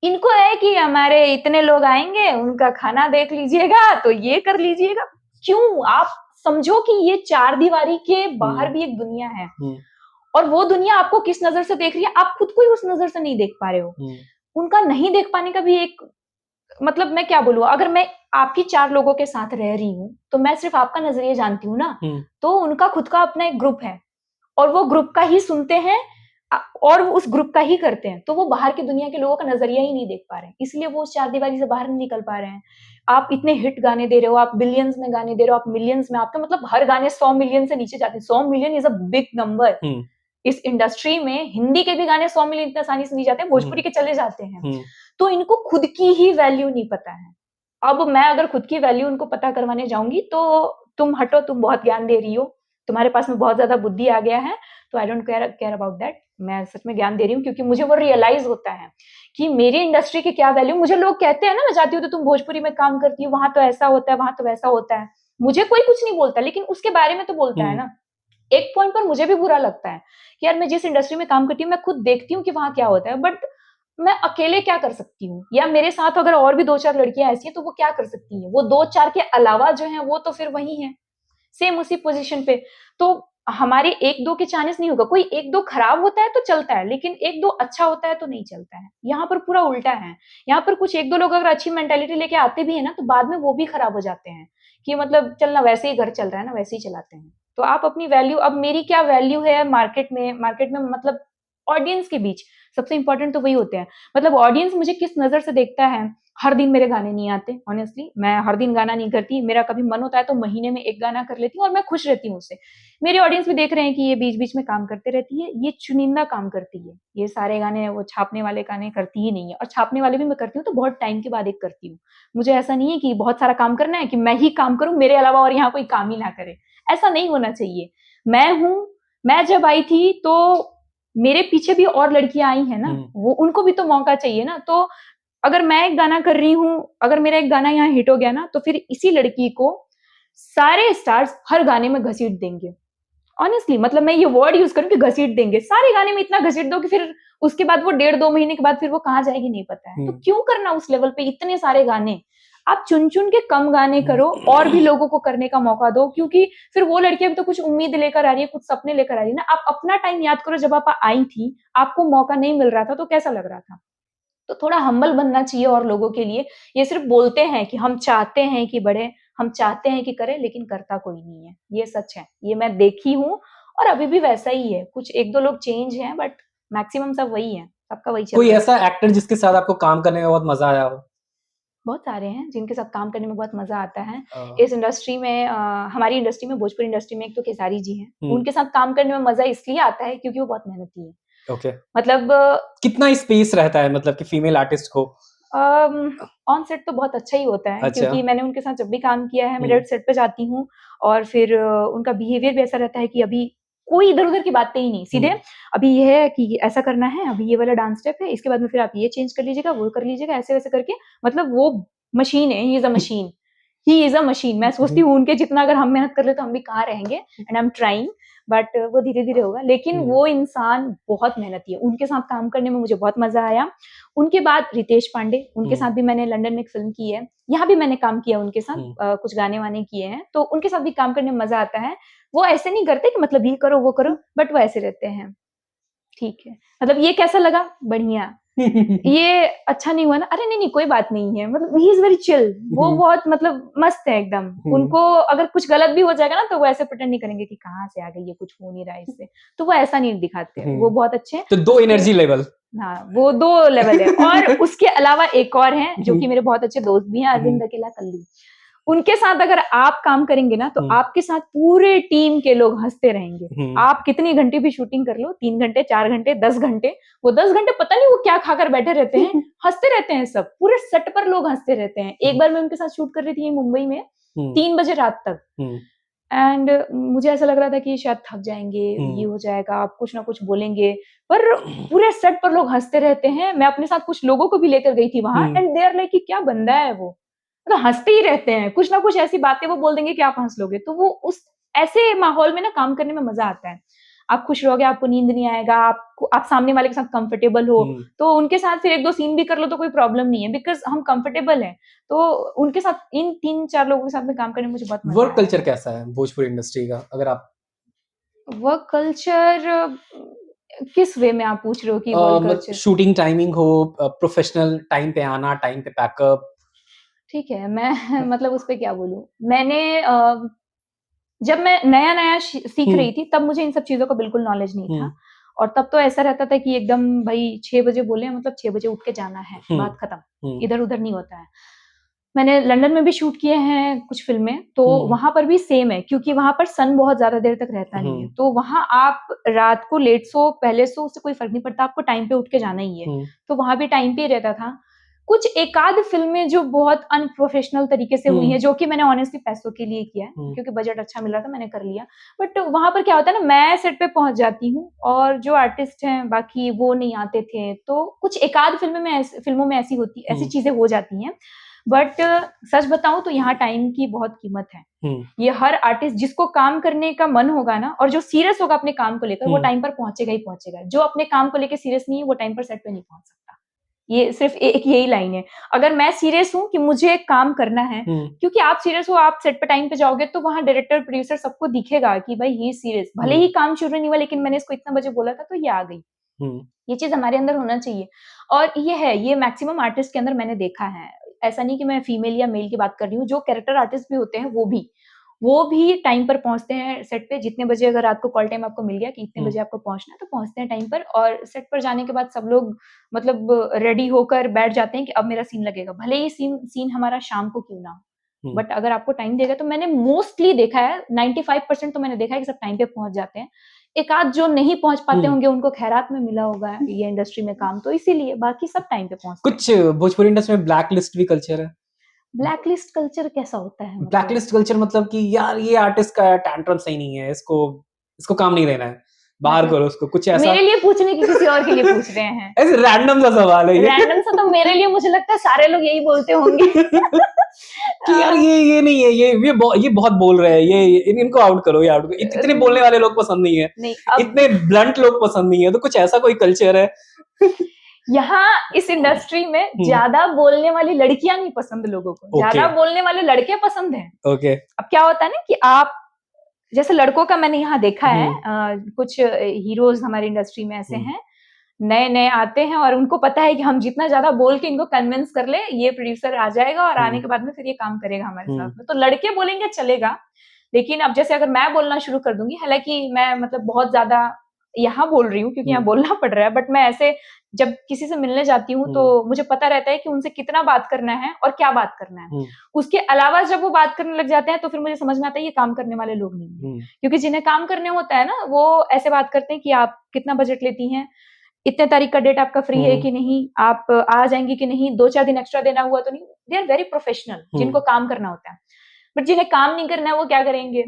इनको है कि हमारे इतने लोग आएँगे, उनका खाना देख लीजिएगा, तो ये कर लीजिएगा। क्यों? आप समझो कि ये चार दीवारी के बाहर हुँ, भी एक दुनिया है, हुँ, और वो दुनिया आपको किस नज़र से देख रही है, आप खुद को ही उस नज़र से नहीं देख पा रहे हो। हुँ, उनका नहीं देख पाने का भी एक मतलब मैं क्या बोलूँ, अगर मैं आपकी 4 लोगों के साथ रह रही हूँ, तो मैं सिर्फ़ आपका नज़रिया जानती हूँ ना, हुँ, तो उनका खुद का अपना एक ग्रुप है, और वो ग्रुप का ही सुनते हैं और वो उस ग्रुप का ही करते हैं, तो वो बाहर की दुनिया के लोगों का नज़रिया ही नहीं देख पा रहे हैं, इसलिए वो उस चारदीवारी से बाहर नहीं निकल पा रहे हैं। आप इतने हिट गाने दे रहे हो, आप बिलियंस में गाने दे रहे हो, आप मिलियंस में, आपका मतलब हर गाने 100 मिलियन से नीचे जाते हैं, 100 million is a big number. Hmm, इस इंडस्ट्री में हिंदी के भी गाने 100 मिलियन इतनी आसानी से नहीं जाते हैं, हुँ, भोजपुरी के चले जाते हैं। हुँ, तो इनको खुद की ही वैल्यू नहीं पता है। अब मैं अगर खुद की वैल्यू उनको पता करवाने जाऊँगी, तो तुम हटो, तुम बहुत ज्ञान दे रही हो, तुम्हारे पास में बहुत ज़्यादा बुद्धि आ गया है, तो I don't care care about that. मैं सच में ज्ञान दे रही हूँ क्योंकि मुझे वो रियलाइज़ होता है कि मेरी इंडस्ट्री की क्या वैल्यू। मुझे लोग कहते हैं ना, मैं जाती हूँ तो तुम भोजपुरी में काम करती हो, वहाँ तो ऐसा होता है, वहाँ तो वैसा होता है। मुझे कोई कुछ नहीं बोलता, लेकिन उसके बारे में तो बोलता है हुँ, ना। एक पॉइंट पर मुझे भी बुरा लगता है कि यार मैं जिस इंडस्ट्री में काम करती हूँ, मैं खुद देखती हूँ कि वहाँ क्या होता है, बट मैं अकेले क्या कर सकती हूँ? या मेरे साथ अगर और भी 2-4 लड़कियाँ ऐसी हैं, तो वो क्या कर सकती हैं? वो 2-4 के अलावा जो हैं, वो तो फिर वही हैं, सेम उसी पोज़ीशन पे। तो हमारे 1-2 के चांसेस नहीं होगा, कोई 1-2 खराब होता है तो चलता है, लेकिन 1-2 अच्छा होता है तो नहीं चलता है। यहाँ पर पूरा उल्टा है। यहाँ पर कुछ 1-2 लोग अगर अच्छी मेंटालिटी लेके आते भी हैं ना, तो बाद में वो भी खराब हो जाते हैं, कि मतलब चल ना, वैसे ही घर चल रहा है ना, वैसे ही चलाते हैं। तो आप अपनी वैल्यू, अब मेरी क्या वैल्यू है मार्केट में मतलब ऑडियंस के बीच, सबसे इम्पोर्टेंट तो वही होते हैं। मतलब ऑडियंस मुझे किस नज़र से देखता है, हर दिन मेरे गाने नहीं आते ऑनेस्टली, मैं हर दिन गाना नहीं करती, मेरा कभी मन होता है तो महीने में 1 गाना कर लेती हूँ और मैं खुश रहती हूँ उससे। मेरी ऑडियंस भी देख रहे हैं कि ये बीच-बीच में काम करते रहती है, ये चुनिंदा काम करती है। ये सारे गाने वो छापने वाले गाने करती ही नहीं है, और छापने वाले भी मैं करती हूँ तो बहुत टाइम के बाद एक करती हूँ। मुझे ऐसा नहीं है कि बहुत सारा काम करना है कि मैं ही काम करूँ, मेरे अलावा और यहाँ कोई काम ही ना करे। ऐसा नहीं होना चाहिए। मैं हूँ, मैं जब आई थी तो मेरे पीछे भी और लड़कियाँ आई हैं ना, हुँ, वो उनको भी तो मौका चाहिए ना। तो अगर मैं एक गाना कर रही हूँ, अगर मेरा एक गाना यहाँ हिट हो गया ना, तो फिर इसी लड़की को सारे स्टार्स हर गाने में घसीट देंगे। ऑनेस्टली मतलब मैं ये वर्ड यूज़ करूँ कि घसीट देंगे। सारे गाने में इतना घसीट दो कि फिर उसके बाद वो डेढ़ 2 महीने के बाद फिर वो कहाँ जाएगी नहीं पता है। हुँ, तो क्यों करना उस लेवल पे इतने सारे गाने? आप चुन-चुन के कम गाने हुँ, करो और भी लोगों को करने का मौका दो, क्योंकि फिर वो लड़कियाँ भी तो कुछ उम्मीद लेकर आ रही है, कुछ सपने लेकर आ रही है ना। आप अपना टाइम याद करो, जब आप आई थी, आपको मौका नहीं मिल रहा था तो कैसा लग रहा था? तो थोड़ा हम्बल बनना चाहिए और लोगों के लिए। ये सिर्फ़ बोलते हैं कि हम चाहते हैं कि बढ़े, हम चाहते हैं कि करें, लेकिन करता कोई नहीं है। ये सच है। ये मैं देखी हूँ और अभी भी वैसा ही है। कुछ 1-2 लोग चेंज हैं बट मैक्सिमम सब वही है। सबका वही चल कोई रहा है। ऐसा एक्टर जिसके साथ आपको काम करने में बहुत मज़ा आया हो? बहुत सारे हैं जिनके साथ काम करने में बहुत मज़ा आता है। अ, इस इंडस्ट्री में हमारी इंडस्ट्री में भोजपुरी इंडस्ट्री में एक तो खेसारी जी हैं। हुँ, उनके साथ काम करने में मज़ा इसलिए आता है क्योंकि वो बहुत मेहनती हैं। ओके। मतलब कितना स्पेस रहता है मतलब कि फीमेल आर्टिस्ट को? ऑन सेट तो बहुत अच्छा ही होता है अच्छा। क्योंकि मैंने उनके साथ जब भी काम किया है, मैं हुँ, डायरेक्ट सेट पे जाती हूँ और फिर उनका बिहेवियर भी ऐसा रहता है कि अभी कोई इधर-उधर की बातें ही नहीं, सीधे हुँ, अभी ये है कि ऐसा करना है, अभी ये वाला डांस स्टेप है, इसके बाद में फिर आप ये चेंज कर लीजिएगा, वो कर लीजिएगा, ऐसे-वैसे करके मतलब वो मशीन है, he is a machine. He is a machine. मैं सोचती हुँ, हूँ उनके जितना अगर हम मेहनत कर ले तो हम भी कहाँ रहेंगे and I am trying but वो धीरे-धीरे होगा। लेकिन हुँ, वो इंसान बहुत मेहनती है, उनके साथ काम करने में मुझे बहुत मज़ा आया। उनके बाद रितेश पांडे, उनके हुँ, साथ भी मैंने लंदन में एक फ़िल्म की है। यहाँ भी मैंने काम किया उनके साथ हुँ, कुछ गाने-वाने किए हैं, तो उनके साथ भी काम करने में मज़ा आता है। वो ऐसे नहीं करते कि मतलब ये करो, वो करो, बट वो ऐसे रहते हैं, ठीक है। मतलब ये कैसा लगा? बढ़िया। ये अच्छा नहीं हुआ ना? अरे नहीं, नहीं कोई बात नहीं है। मतलब ही इज़ वेरी चिल वो हुँ, बहुत मतलब मस्त है एकदम। हुँ, उनको अगर कुछ गलत भी हो जाएगा ना तो वो ऐसे प्रिटेंड नहीं करेंगे कि कहाँ से आ गई ये, कुछ हो नहीं रहा है इससे। तो वो ऐसा नहीं दिखाते। वो हुँ। बहुत अच्छे हैं। तो 2 उसके एनर्जी लेवल। हाँ, वो 2 लेवल है और उसके अलावा एक और हैं जो हुँ, कि मेरे बहुत अच्छे दोस्त भी हैं, हुँ, अरविंद अकेला कल्लू। उनके साथ अगर आप काम करेंगे ना, तो हुँ, आपके साथ पूरे टीम के लोग हँसते रहेंगे। हुँ, आप कितनी घंटे भी शूटिंग कर लो, 3 घंटे, 4 घंटे, 10 घंटे, वो 10 घंटे पता नहीं वो क्या खाकर बैठे रहते हैं, हँसते रहते हैं सब। पूरे सेट पर लोग हँसते रहते हैं। एक हुँ, बार मैं उनके साथ शूट कर रही थी मुंबई में, हुँ, 3 बजे रात तक। हुँ, एंड मुझे ऐसा लग रहा था कि शायद थक जाएँगे, ये हुँ, हो जाएगा, आप कुछ ना कुछ बोलेंगे, पर पूरे सेट पर लोग हँसते रहते हैं। मैं अपने साथ कुछ लोगों को भी लेकर गई थी वहाँ हुँ, एंड दे आर लाइक कि क्या बंदा है वो, मतलब हँसते ही रहते हैं। कुछ ना कुछ ऐसी बातें वो बोल देंगे कि आप हँस लोगे। तो वो उस ऐसे माहौल में ना काम करने में मज़ा आता है। आप खुश रहोगे, आपको नींद नहीं आएगा, आपको आप सामने वाले के साथ कंफर्टेबल हो, हुँ। तो उनके साथ फिर 1-2 सीन भी कर लो तो कोई प्रॉब्लम नहीं है बिकॉज़ हम कंफर्टेबल हैं। तो उनके साथ इन 3-4 लोगों के साथ में काम करने में मुझे बहुत मज़ा वर्क आया कल्चर है। कैसा है भोजपुरी इंडस्ट्री का? अगर आप वर्क कल्चर किस वे में आप पूछ रहे हो कि वर्क मतलब कल्चर? शूटिंग टाइमिंग हो, प्रोफेशनल टाइम पे आना, टाइम पे पैकअप। ठीक है, मैं मतलब उस पे क्या बोलूँ? मैंने जब मैं नया-नया सीख हुँ, रही थी तब मुझे इन सब चीज़ों का बिल्कुल नॉलेज नहीं हुँ, था और तब तो ऐसा रहता था कि एकदम भई 6 बजे बोले मतलब 6 बजे उठ के जाना है, हुँ, बात खत्म। हुँ, इधर-उधर नहीं होता है। मैंने लंदन में भी शूट किए हैं कुछ फ़िल्में, तो हुँ, वहाँ पर भी सेम है क्योंकि वहाँ पर सन बहुत ज़्यादा देर तक रहता नहीं है। हुँ, तो वहाँ आप रात को लेट सो, पहले सो, उससे कोई फ़र्क नहीं पड़ता, आपको टाइम पे उठ के जाना ही है। हुँ, तो वहाँ भी टाइम पे ही रहता था। कुछ एकाध फ़िल्में जो बहुत अनप्रोफ़ेशनल तरीके से हुई हैं, हुँ, जो कि मैंने ऑनेस्टली पैसों के लिए किया है, हुँ, क्योंकि बजट अच्छा मिल रहा था, मैंने कर लिया। बट वहाँ पर क्या होता है ना, मैं सेट पे पहुँच जाती हूँ और जो आर्टिस्ट हैं बाकी वो नहीं आते थे। तो कुछ एकाध फ़िल्मों में ऐसी हुँ, चीज़ें हो जाती हैं। बट सच बताऊँ तो यहाँ टाइम की बहुत कीमत है। हुँ, ये हर आर्टिस्ट जिसको काम करने का मन होगा ना और जो सीरियस होगा अपने काम को लेकर, वो हुँ, टाइम पर पहुँचेगा ही पहुँचेगा। जो अपने काम को लेके सीरियस नहीं है, वो टाइम पर सेट पे नहीं पहुँच सकता। ये सिर्फ़ एक यही लाइन है। अगर मैं सीरियस हूँ कि मुझे काम करना है, हुँ, क्योंकि आप सीरियस हो, आप सेट पे टाइम पे जाओगे, तो वहाँ डायरेक्टर, प्रोड्यूसर सबको दिखेगा कि भाई ही इज़ सीरियस। भले हुँ, ही काम शुरू नहीं हुआ, लेकिन मैंने इसको इतना बजे बोला था, तो ये आ गई। हुँ, ये चीज़ हमारे अंदर होना चाहिए और ये है, ये मैक्सिमम आर्टिस्ट के अंदर मैंने देखा है। ऐसा नहीं कि मैं फीमेल या मेल की बात कर रही हूँ, जो कैरेक्टर आर्टिस्ट भी होते हैं वो भी टाइम पर पहुँचते हैं सेट पे। जितने बजे अगर रात को कॉल टाइम आपको मिल गया कि इतने हुँ, बजे आपको पहुँचना है, तो पहुँचते हैं टाइम पर और सेट पर जाने के बाद सब लोग मतलब रेडी होकर बैठ जाते हैं कि अब मेरा सीन लगेगा। भले ही सीन सीन हमारा शाम को क्यों ना हो, हुँ, बट अगर आपको टाइम देगा तो मैंने मोस्टली देखा है 95% तो मैंने देखा है कि सब टाइम पे पहुँच जाते हैं। एक आध जो नहीं पहुँच पाते हुँ। होंगे, उनको खैरात में मिला होगा ये इंडस्ट्री में काम, तो इसीलिए बाकी सब टाइम पे पहुँचते हैं। कुछ भोजपुरी इंडस्ट्री में ब्लैक लिस्ट भी कल्चर है। ब्लैक लिस्ट कल्चर कैसा होता है ब्लैक मतलब? लिस्ट कल्चर मतलब कि यार ये आर्टिस्ट का टैंट्रम सही नहीं है, इसको इसको काम नहीं देना है, बाहर मतलब करो उसको, कुछ ऐसा। मेरे लिए पूछने की किसी और के लिए पूछ रहे हैं। ऐसे रैंडम सा सवाल है ये। रैंडम सा तो मेरे लिए मुझे लगता है सारे लोग यही बोलते होंगे। कि यार ये नहीं है, ये बहुत बोल रहे हैं, ये इनको आउट करो, ये आउट करो। इतने बोलने वाले लोग पसंद नहीं है, नहीं, अब इतने ब्लंट लोग पसंद नहीं है, तो कुछ ऐसा कोई कल्चर है? यहाँ इस इंडस्ट्री में हुँ, ज़्यादा बोलने वाली लड़कियाँ नहीं पसंद लोगों को, ओके, ज़्यादा बोलने वाले लड़के पसंद हैं। ओके। अब क्या होता है ना कि आप जैसे लड़कों का मैंने यहाँ देखा है हुँ, कुछ हीरोज़ हमारी इंडस्ट्री में ऐसे हुँ, हैं नए-नए आते हैं और उनको पता है कि हम जितना ज़्यादा बोल के इनको कन्विंस कर ले, ये प्रोड्यूसर आ जाएगा और आने हुँ, के बाद में फिर ये काम करेगा हमारे साथ हुँ, में। तो लड़के बोलेंगे चलेगा, लेकिन अब जैसे अगर मैं बोलना शुरू कर दूँगी, हालाँकि मैं मतलब बहुत ज़्यादा यहाँ बोल रही हूँ क्योंकि यहाँ हुँ, बोलना पड़ रहा है, बट मैं ऐसे जब किसी से मिलने जाती हूँ, हुँ, तो मुझे पता रहता है कि उनसे कितना बात करना है और क्या बात करना है। हुँ, उसके अलावा जब वो बात करने लग जाते हैं, तो फिर मुझे समझ में आता है ये काम करने वाले लोग नहीं हैं। हुँ, क्योंकि जिन्हें काम करने होता है ना, वो ऐसे बात करते हैं कि आप कितना बजट लेती हैं? इतने तारीख का डेट आपका फ्री है हुँ, कि नहीं? आप आ जाएँगी कि नहीं? 2-4 दिन एक्स्ट्रा देना हुआ तो नहीं? दे आर वेरी प्रोफेशनल जिनको हुँ, काम करना होता है। बट जिन्हें काम नहीं करना है वो क्या करेंगे?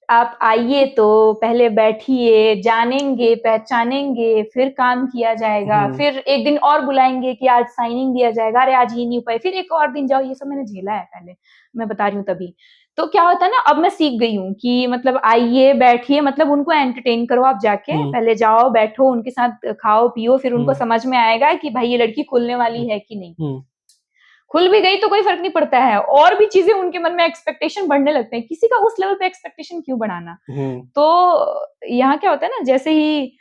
आप आइए तो पहले बैठिए, जानेंगे, पहचानेंगे, फिर काम किया जाएगा, हुँ, फिर एक दिन और बुलाएँगे कि आज साइनिंग दिया जाएगा, अरे आज ये नहीं हो पाए, फिर एक और दिन जाओ, ये सब मैंने झेला है पहले, मैं बता रही हूँ तभी। तो क्या होता है ना, अब मैं सीख गई हूँ कि मतलब आइए, बैठिए मतलब उनको एंटरटेन करो आप जाके, हुँ, पहले जाओ, बैठो, उनके साथ खाओ-पियो, फिर उनको हुँ, समझ में आएगा कि भाई ये लड़की खुलने हुँ, वाली है कि नहीं। हुँ, खुल भी गई तो कोई फ़र्क नहीं पड़ता है, और भी चीज़ें उनके मन में एक्सपेक्टेशन बढ़ने लगते हैं, किसी का उस लेवल पे एक्सपेक्टेशन क्यों बढ़ाना? हुँ, तो यहाँ क्या होता है ना, जैसे ही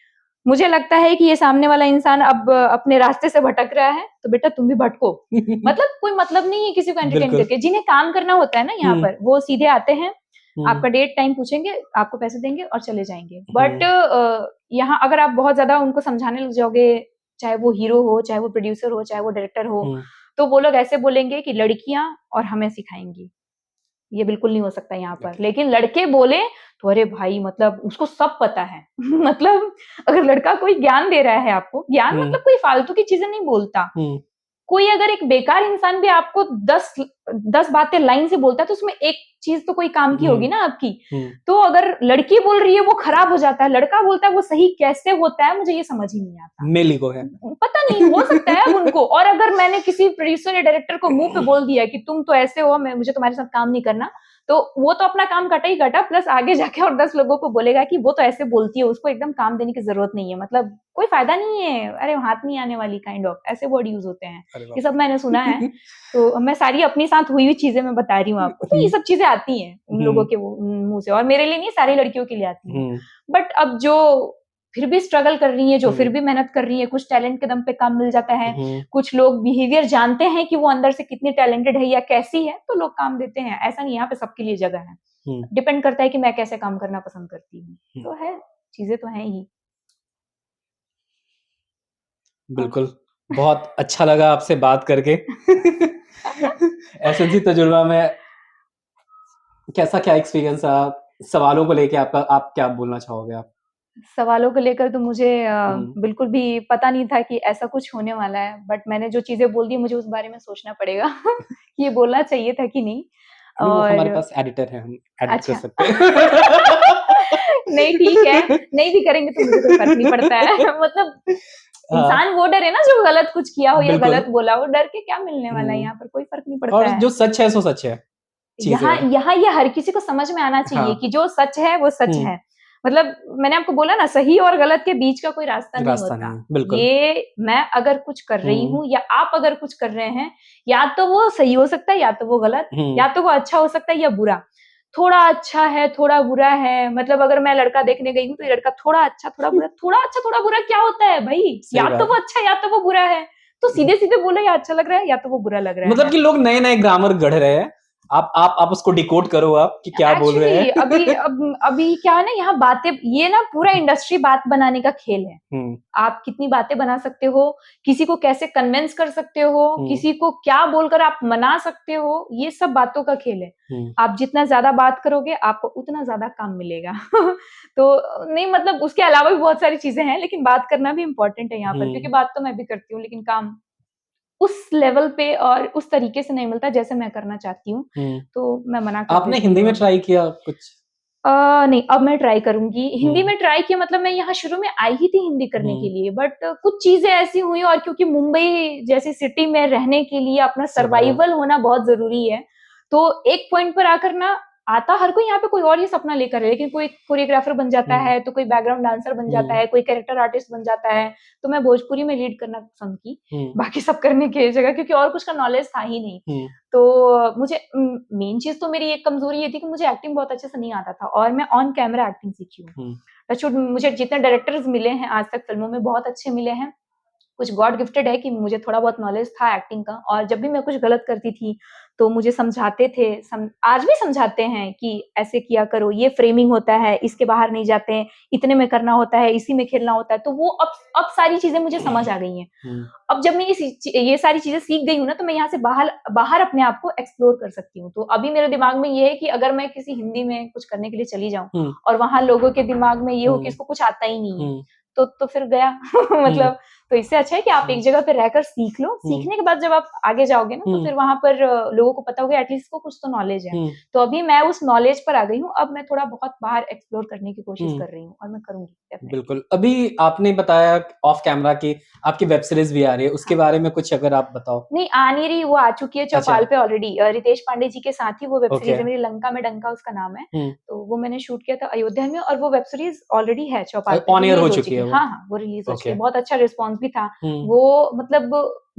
मुझे लगता है कि ये सामने वाला इंसान अब अपने रास्ते से भटक रहा है, तो बेटा तुम भी भटको। मतलब कोई मतलब नहीं है किसी को एंटरटेन बिल्कुल। करके, जिन्हें काम करना होता है ना यहाँ हुँ, पर, वो सीधे आते हैं, हुँ, आपका डेट टाइम पूछेंगे, आपको पैसे देंगे और चले जाएँगे। बट हुँ, यहाँ अगर आप बहुत ज़्यादा उनको समझाने लग जाओगे, चाहे वो हीरो हो, चाहे वो प्रोड्यूसर हो, चाहे वो डायरेक्टर हो, हुँ, तो वो लोग ऐसे बोलेंगे कि लड़कियाँ और हमें सिखाएँगी। ये बिल्कुल नहीं हो सकता यहाँ पर। एग्ज़ैक्टली। लेकिन लड़के बोले तो अरे भाई मतलब उसको सब पता है। मतलब अगर लड़का कोई ज्ञान दे रहा है आपको, ज्ञान हुँ, मतलब कोई फालतू की चीज़ें नहीं बोलता। हुँ, कोई अगर एक बेकार इंसान भी आपको 10 बातें लाइन से बोलता है तो उसमें एक चीज़ तो कोई काम की हुँ, होगी ना आपकी। हुँ, तो अगर लड़की बोल रही है वो खराब हो जाता है, लड़का बोलता है वो सही कैसे होता है मुझे ये समझ ही नहीं आता। मेल ईगो है। पता नहीं हो सकता है अब उनको, और अगर मैंने किसी प्रोड्यूसर या डायरेक्टर को मुँह पे बोल दिया कि तुम तो ऐसे हो, मैं मुझे तुम्हारे साथ काम नहीं करना, तो वो तो अपना काम कटा ही कटा, प्लस आगे जाके और 10 लोगों को बोलेगा कि वो तो ऐसे बोलती है, उसको एकदम काम देने की ज़रूरत नहीं है, मतलब कोई फ़ायदा नहीं है, अरे हाथ नहीं आने वाली काइंड ऑफ ऐसे वर्ड यूज़ होते हैं। अरे ये बाप सब रे! मैंने सुना है, तो मैं सारी अपने साथ हुई हुई चीज़ें मैं बता रही हूँ आपको, तो ये हुँ, सब चीज़ें आती हैं उन लोगों हुँ, के वो मुँह से, और मेरे लिए नहीं सारी लड़कियों के लिए आती हैं। हुँ, बट अब जो फिर भी स्ट्रगल कर रही हैं, जो फिर हुँ, भी मेहनत कर रही हैं, कुछ टैलेंट के दम पे काम मिल जाता है, हुँ, कुछ लोग बिहेवियर जानते हैं कि वो अंदर से कितनी टैलेंटेड है या कैसी है, तो लोग काम देते हैं। ऐसा नहीं, यहाँ पे सबके लिए जगह है। हुँ, डिपेंड करता है कि मैं कैसे काम करना पसंद करती हूँ। हुँ, तो है, चीज़ें तो हैं ही। हाँ। बिल्कुल। बहुत अच्छा लगा आपसे बात करके। एसएनसी तजुर्बा में कैसा क्या एक्सपीरियंस रहा? सवालों को लेके आपका आप क्या बोलना चाहोगे आप? सवालों को लेकर तो मुझे हुँ, बिल्कुल भी पता नहीं था कि ऐसा कुछ होने वाला है, बट मैंने जो चीज़ें बोल दी मुझे उस बारे में सोचना पड़ेगा कि ये बोलना चाहिए था कि नहीं। नहीं वो हमारे और पास एडिटर है, हम एडिट कर अच्छा। सकते हैं। नहीं ठीक है, नहीं भी करेंगे तो मुझे कोई फ़र्क नहीं पड़ता है। मतलब हाँ, इंसान वो डरे ना जो गलत कुछ किया हो या बिल्कुल। गलत बोला हो, डर के क्या मिलने वाला है हुँ, यहाँ पर, कोई फ़र्क नहीं पड़ता और है। जो सच है सो सच है, चीज़ें यहाँ हैं। यहाँ ये हर किसी को समझ में आना चाहिए हाँ, कि जो सच है वो सच हुँ, है। मतलब मैंने आपको बोला ना, सही और गलत के बीच का कोई रास्ता नहीं रास्ता होता। नहीं है, बिल्कुल। ये मैं अगर कुछ कर रही हुँ, हूँ या आप अगर कुछ कर रहे हैं, या तो वो सही हो सकता है या तो वो गलत, हुँ, या तो वो अच्छा हो सकता है या बुरा। थोड़ा अच्छा है, थोड़ा बुरा है, मतलब अगर मैं लड़का देखने गई हूँ तो ये लड़का थोड़ा अच्छा, थोड़ा बुरा, थोड़ा अच्छा, थोड़ा बुरा क्या होता है भई? सही या तो वो बात। अच्छा है या तो वो बुरा है। तो सीधे-सीधे बोलो या अच्छा लग रहा है या तो वो बुरा लग रहा मतलब है। कि लोग नए-नए ग्रामर गढ़ रहे हैं। आप उसको डिकोड करो आप कि क्या बोल रहे एक्चुअली हैं। अभी क्या है ना, यहाँ बातें, ये ना पूरा इंडस्ट्री बात बनाने का खेल है। हुँ, आप कितनी बातें बना सकते हो, किसी को कैसे कन्विंस कर सकते हो, हुँ, किसी को क्या बोलकर आप मना सकते हो, ये सब बातों का खेल है। हुँ, आप जितना ज़्यादा बात करोगे, आपको उतना ज़्यादा काम मिलेगा। तो नहीं मतलब उसके अलावा भी बहुत सारी चीज़ें हैं, लेकिन बात करना भी इम्पोर्टेंट है यहाँ पर, क्योंकि हुँ, बात तो मैं भी करती हूँ, लेकिन काम उस लेवल पे और उस तरीके से नहीं मिलता जैसे मैं करना चाहती हूँ, हुँ। तो मैं मना कर आपने देती हिंदी में हूँ। ट्राई किया कुछ? नहीं, अब मैं ट्राई करूँगी। हिंदी हुँ, में ट्राई किया, मतलब मैं यहाँ शुरू में आई ही थी हिंदी करने के हुँ, लिए, बट कुछ चीज़ें ऐसी हुई, और क्योंकि मुंबई जैसी सिटी में रहने के लिए अपना सर्वाइव सर्वाइवल होना बहुत ज़रूरी है। तो एक पॉइंट पर आकर ना आता हर कोई यहाँ पे कोई और ही सपना लेकर है, लेकिन कोई कोरियोग्राफर बन जाता हुँ, है, तो कोई बैकग्राउंड डांसर बन जाता हुँ, है, कोई कैरेक्टर आर्टिस्ट बन जाता है। तो मैं भोजपुरी में लीड करना पसंद की, हुँ, बाकी सब करने की जगह, क्योंकि और कुछ का नॉलेज था ही नहीं। हुँ, तो मुझे मेन चीज़ तो मेरी एक कमज़ोरी ये थी कि मुझे एक्टिंग बहुत अच्छे से नहीं आता था, और मैं ऑन कैमरा एक्टिंग सीखी हूँ। हुँ, टच वुड, मुझे जितने डायरेक्टर्स मिले हैं आज तक फ़िल्मों में, बहुत अच्छे मिले हैं। कुछ गॉड गिफ्टेड है कि मुझे थोड़ा बहुत नॉलेज था एक्टिंग का, और जब भी मैं कुछ गलत करती थी, तो मुझे समझाते थे, आज भी समझाते हैं कि ऐसे किया करो, ये फ्रेमिंग होता है, इसके बाहर नहीं जाते हैं, इतने में करना होता है, इसी में खेलना होता है। तो वो अब सारी चीज़ें मुझे समझ आ गई हैं। हुँ, अब जब मैं ये सारी चीज़ें सीख गई हूँ ना, तो मैं यहाँ से बाहर बाहर अपने आप को एक्सप्लोर कर सकती हूँ। तो अभी मेरे दिमाग में ये है कि अगर मैं किसी हिंदी में कुछ करने के लिए चली जाऊँ, हुँ, और वहाँ लोगों के दिमाग में ये हो कि हुँ, इसको कुछ आता ही नहीं है, हुँ, तो फिर गया हुँ, मतलब। तो इससे अच्छा है कि आप एक हुँ, जगह पे रहकर सीख लो, हुँ, सीखने के बाद जब आप आगे जाओगे ना, तो हुँ, फिर वहाँ पर लोगों को पता होगा एटलीस्ट इसको कुछ तो नॉलेज है। हुँ, तो अभी मैं उस नॉलेज पर आ गई हूँ, अब मैं थोड़ा बहुत बाहर एक्सप्लोर करने की कोशिश हुँ। कर रही हूँ, और मैं करूँगी डेफिनिटली। बिल्कुल, अभी आपने बताया ऑफ कैमरा कि आपकी वेब सीरीज़ भी आ रही है, उसके हाँ। बारे में कुछ अगर आप बताओ? नहीं, आ नहीं रही, वो आ चुकी है अच्छा, चौपाल पे ऑलरेडी। रितेश पांडे जी के साथ ही वो वेब ओके। सीरीज़ है मेरी, लंका में डंका उसका नाम है। हुँ, तो वो मैंने शूट किया था अयोध्या में, और वो वेब सीरीज़ ऑलरेडी है चौपाल पे, ऑन एयर हो रिलीज़ हो चुकी चुकी है है। वो? हाँ, हाँ, वो रिलीज़ हो चुकी ओके। है। बहुत अच्छा रिस्पॉन्स भी था। हुँ, वो मतलब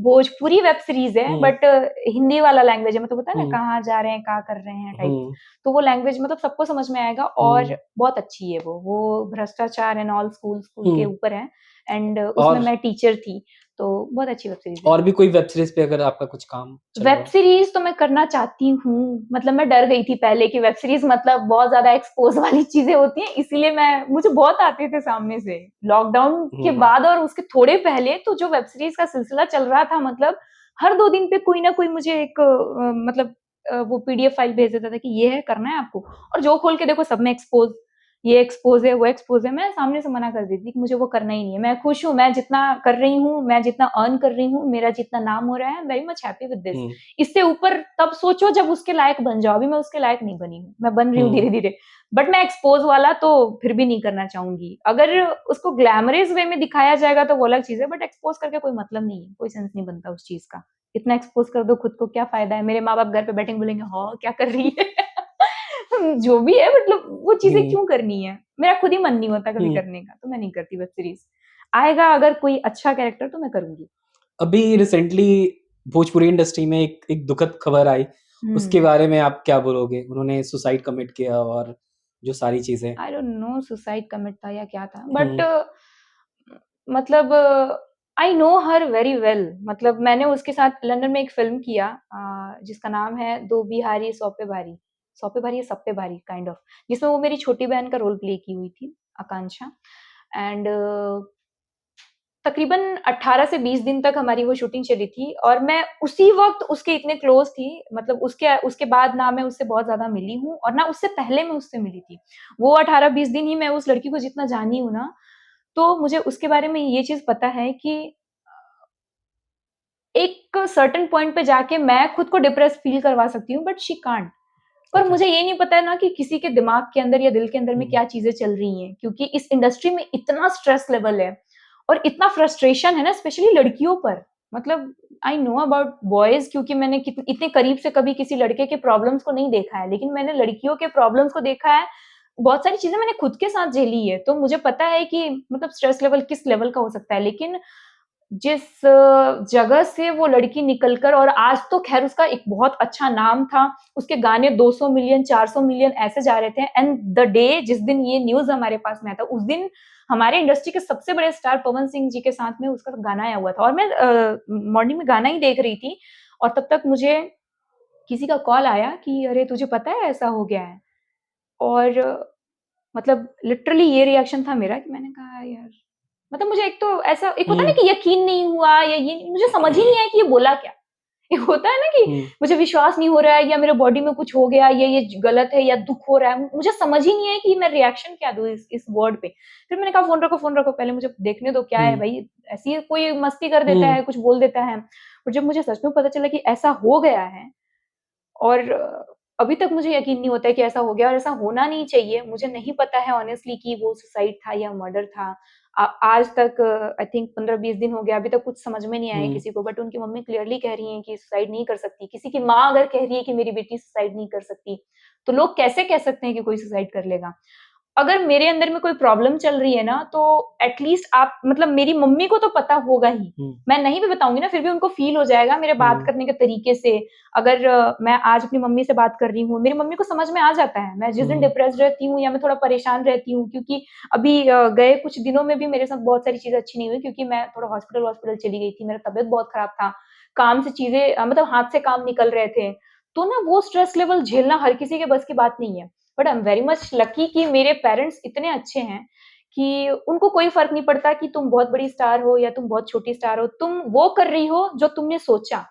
भोजपुरी वेब सीरीज़ है, हुँ, बट हिंदी वाला लैंग्वेज है, मतलब होता है ना, हुँ, कहाँ जा रहे हैं, क्या कर रहे हैं टाइप्स। हुँ, तो वो लैंग्वेज मतलब सबको समझ में आएगा, और हुँ, बहुत अच्छी है वो। वो भ्रष्टाचार एंड ऑल स्कूल स्कूल के हुँ। ऊपर है, एंड उसमें और मैं टीचर थी, तो बहुत अच्छी वेब सीरीज़ है। और भी कोई वेब सीरीज़ पे अगर आपका कुछ काम चल वेब रहा हो? सीरीज़ तो मैं करना चाहती हूँ, मतलब मैं डर गई थी पहले कि वेब सीरीज़ मतलब बहुत ज़्यादा एक्सपोज़ वाली चीज़ें होती हैं, इसीलिए मुझे बहुत आते थे सामने से। लॉकडाउन के हुँ, बाद और उसके थोड़े पहले तो जो वेब सीरीज़ का सिलसिला चल रहा था, मतलब हर 2 दिन पे कोई ना कोई मुझे एक मतलब वो पीडीएफ फाइल भेज देता था कि ये है, करना है आपको, और जो खोल के देखो सब में एक्सपोज़, ये एक्सपोज़ है, वो एक्सपोज़ है। मैं सामने से मना कर देती थी कि मुझे वो करना ही नहीं है। मैं खुश हूँ, मैं जितना कर रही हूँ, मैं जितना अर्न कर रही हूँ, मेरा जितना नाम हो रहा है, I am very much happy with this. हुँ, इससे ऊपर तब सोचो जब उसके लायक बन जाओ, अभी मैं उसके लायक नहीं बनी हूँ, मैं बन रही हूँ हुँ, धीरे-धीरे। बट मैं एक्सपोज़ वाला तो फिर भी नहीं करना चाहूँगी। अगर उसको ग्लैमरस वे में दिखाया जाएगा तो वो अलग चीज़ है, बट एक्सपोज़ करके कोई मतलब नहीं है, कोई सेंस नहीं बनता उस चीज़ का। इतना एक्सपोज़ कर दो खुद को, क्या फ़ायदा है? मेरे माँ-बाप घर पे बैठेंगे, बोलेंगे, "हाँ, क्या कर रही है?" जो भी है, मतलब वो चीज़ें हुँ, क्यों करनी है? मेरा खुद ही मन नहीं होता कभी हुँ। करने का, तो मैं नहीं करती वेब सीरीज़। आएगा अगर कोई अच्छा कैरेक्टर तो मैं करूँगी। अभी रिसेंटली भोजपुरी इंडस्ट्री में एक एक दुखद खबर आई, उसके हुँ। बारे में आप क्या बोलोगे? उन्होंने सुसाइड कमिट किया और जो सारी चीज़ें I don't know suicide commit था या क्या था, बट हुँ, मतलब I know her very well. मतलब मैंने उसके साथ लंदन में एक फ़िल्म किया, जिसका नाम है दो बिहारी सौ पे भारी, सौ पे भारी या सब पे भारी काइंड ऑफ, जिसमें वो मेरी छोटी बहन का रोल प्ले की हुई थी, आकांक्षा। एंड तकरीबन 18 से 20 दिन तक हमारी वो शूटिंग चली थी, और मैं उसी वक़्त उसके इतने क्लोज़ थी, मतलब उसके उसके बाद ना मैं उससे बहुत ज़्यादा मिली हूँ, और ना उससे पहले मैं उससे मिली थी। वो 18-20 दिन ही मैं उस लड़की को जितना जानी हूँ ना, तो मुझे उसके बारे में ये चीज़ पता है कि एक सर्टेन पॉइंट पे जाके मैं खुद को डिप्रेस फ़ील करवा सकती हूँ, बट शी कांट। पर ओके। मुझे ये नहीं पता है ना कि किसी के दिमाग के अंदर या दिल के अंदर में हुँ, क्या चीज़ें चल रही हैं, क्योंकि इस इंडस्ट्री में इतना स्ट्रेस लेवल है, और इतना फ्रस्ट्रेशन है ना, स्पेशली लड़कियों पर। मतलब आई नो अबाउट बॉयज़, क्योंकि मैंने इतने करीब से कभी किसी लड़के के प्रॉब्लम्स को नहीं देखा है, लेकिन मैंने लड़कियों के प्रॉब्लम्स को देखा है। बहुत सारी चीज़ें मैंने खुद के साथ झेली है, तो मुझे पता है कि मतलब स्ट्रेस लेवल किस लेवल का हो सकता है। लेकिन जिस जगह से वो लड़की निकल कर, और आज तो ख़ैर उसका एक बहुत अच्छा नाम था, उसके गाने 200 मिलियन, 400 मिलियन ऐसे जा रहे थे, एंड द डे जिस दिन ये न्यूज़ हमारे पास में आया था, उस दिन हमारे इंडस्ट्री के सबसे बड़े स्टार पवन सिंह जी के साथ में उसका गाना आया हुआ था, और मैं मॉर्निंग में गाना ही देख रही थी, और तब तक मुझे किसी का कॉल आया कि अरे तुझे पता है ऐसा हो गया है? और मतलब लिटरली ये रिएक्शन था मेरा कि मैंने कहा यार, मतलब मुझे एक तो ऐसा एक होता है ना हुँ, कि यकीन नहीं हुआ, या ये मुझे समझ ही नहीं आया कि ये बोला क्या? एक होता है ना कि हुँ, मुझे विश्वास नहीं हो रहा है, या मेरे बॉडी में कुछ हो गया, या ये गलत है, या दुःख हो रहा है। मुझे समझ ही नहीं है कि मैं रिएक्शन क्या दूँ इस वर्ड पे। फिर मैंने कहा फ़ोन रखो, पहले मुझे देखने दो क्या है हुँ, भई, ऐसे ही कोई मस्ती कर देता हुँ, है, कुछ बोल देता है। और जब मुझे सच में पता चला कि ऐसा हो गया है, और अभी तक मुझे यकीन नहीं होता है कि ऐसा हो गया, और ऐसा होना नहीं चाहिए। मुझे नहीं पता है ऑनेस्टली कि वो सुसाइड था या मर्डर था। आज तक आई थिंक 15-20 दिन हो गया, अभी तक कुछ समझ में नहीं आया हुँ। किसी को, बट उनकी मम्मी क्लियरली कह रही हैं कि सुसाइड नहीं कर सकती। किसी की माँ अगर कह रही है कि मेरी बेटी सुसाइड नहीं कर सकती, तो लोग कैसे कह सकते हैं कि कोई सुसाइड कर लेगा? अगर मेरे अंदर में कोई प्रॉब्लम चल रही है ना, तो एटलीस्ट आप मतलब मेरी मम्मी को तो पता होगा ही। हुँ। मैं नहीं भी बताऊँगी ना, फिर भी उनको फ़ील हो जाएगा मेरे बात हुँ। करने के तरीके से। अगर मैं आज अपनी मम्मी से बात कर रही हूँ, मेरी मम्मी को समझ में आ जाता है। मैं जिस दिन हुँ। डिप्रेस्ड रहती हूँ या मैं थोड़ा परेशान रहती हूँ, क्योंकि अभी गए कुछ दिनों में भी मेरे साथ बहुत सारी चीज़ें अच्छी नहीं हुई, क्योंकि मैं थोड़ा हॉस्पिटल-वॉस्पिटल चली गई थी। मेरा तबीयत बहुत खराब था। काम से चीज़ें मतलब हाथ से काम निकल रहे थे। तो ना वो स्ट्रेस लेवल झेलना हर किसी के बस की बात नहीं है। But I am very much lucky कि मेरे पेरेंट्स इतने अच्छे हैं कि उनको कोई फ़र्क नहीं पड़ता कि तुम बहुत बड़ी स्टार हो या तुम बहुत छोटी स्टार हो, तुम वो कर रही हो जो तुमने सोचा।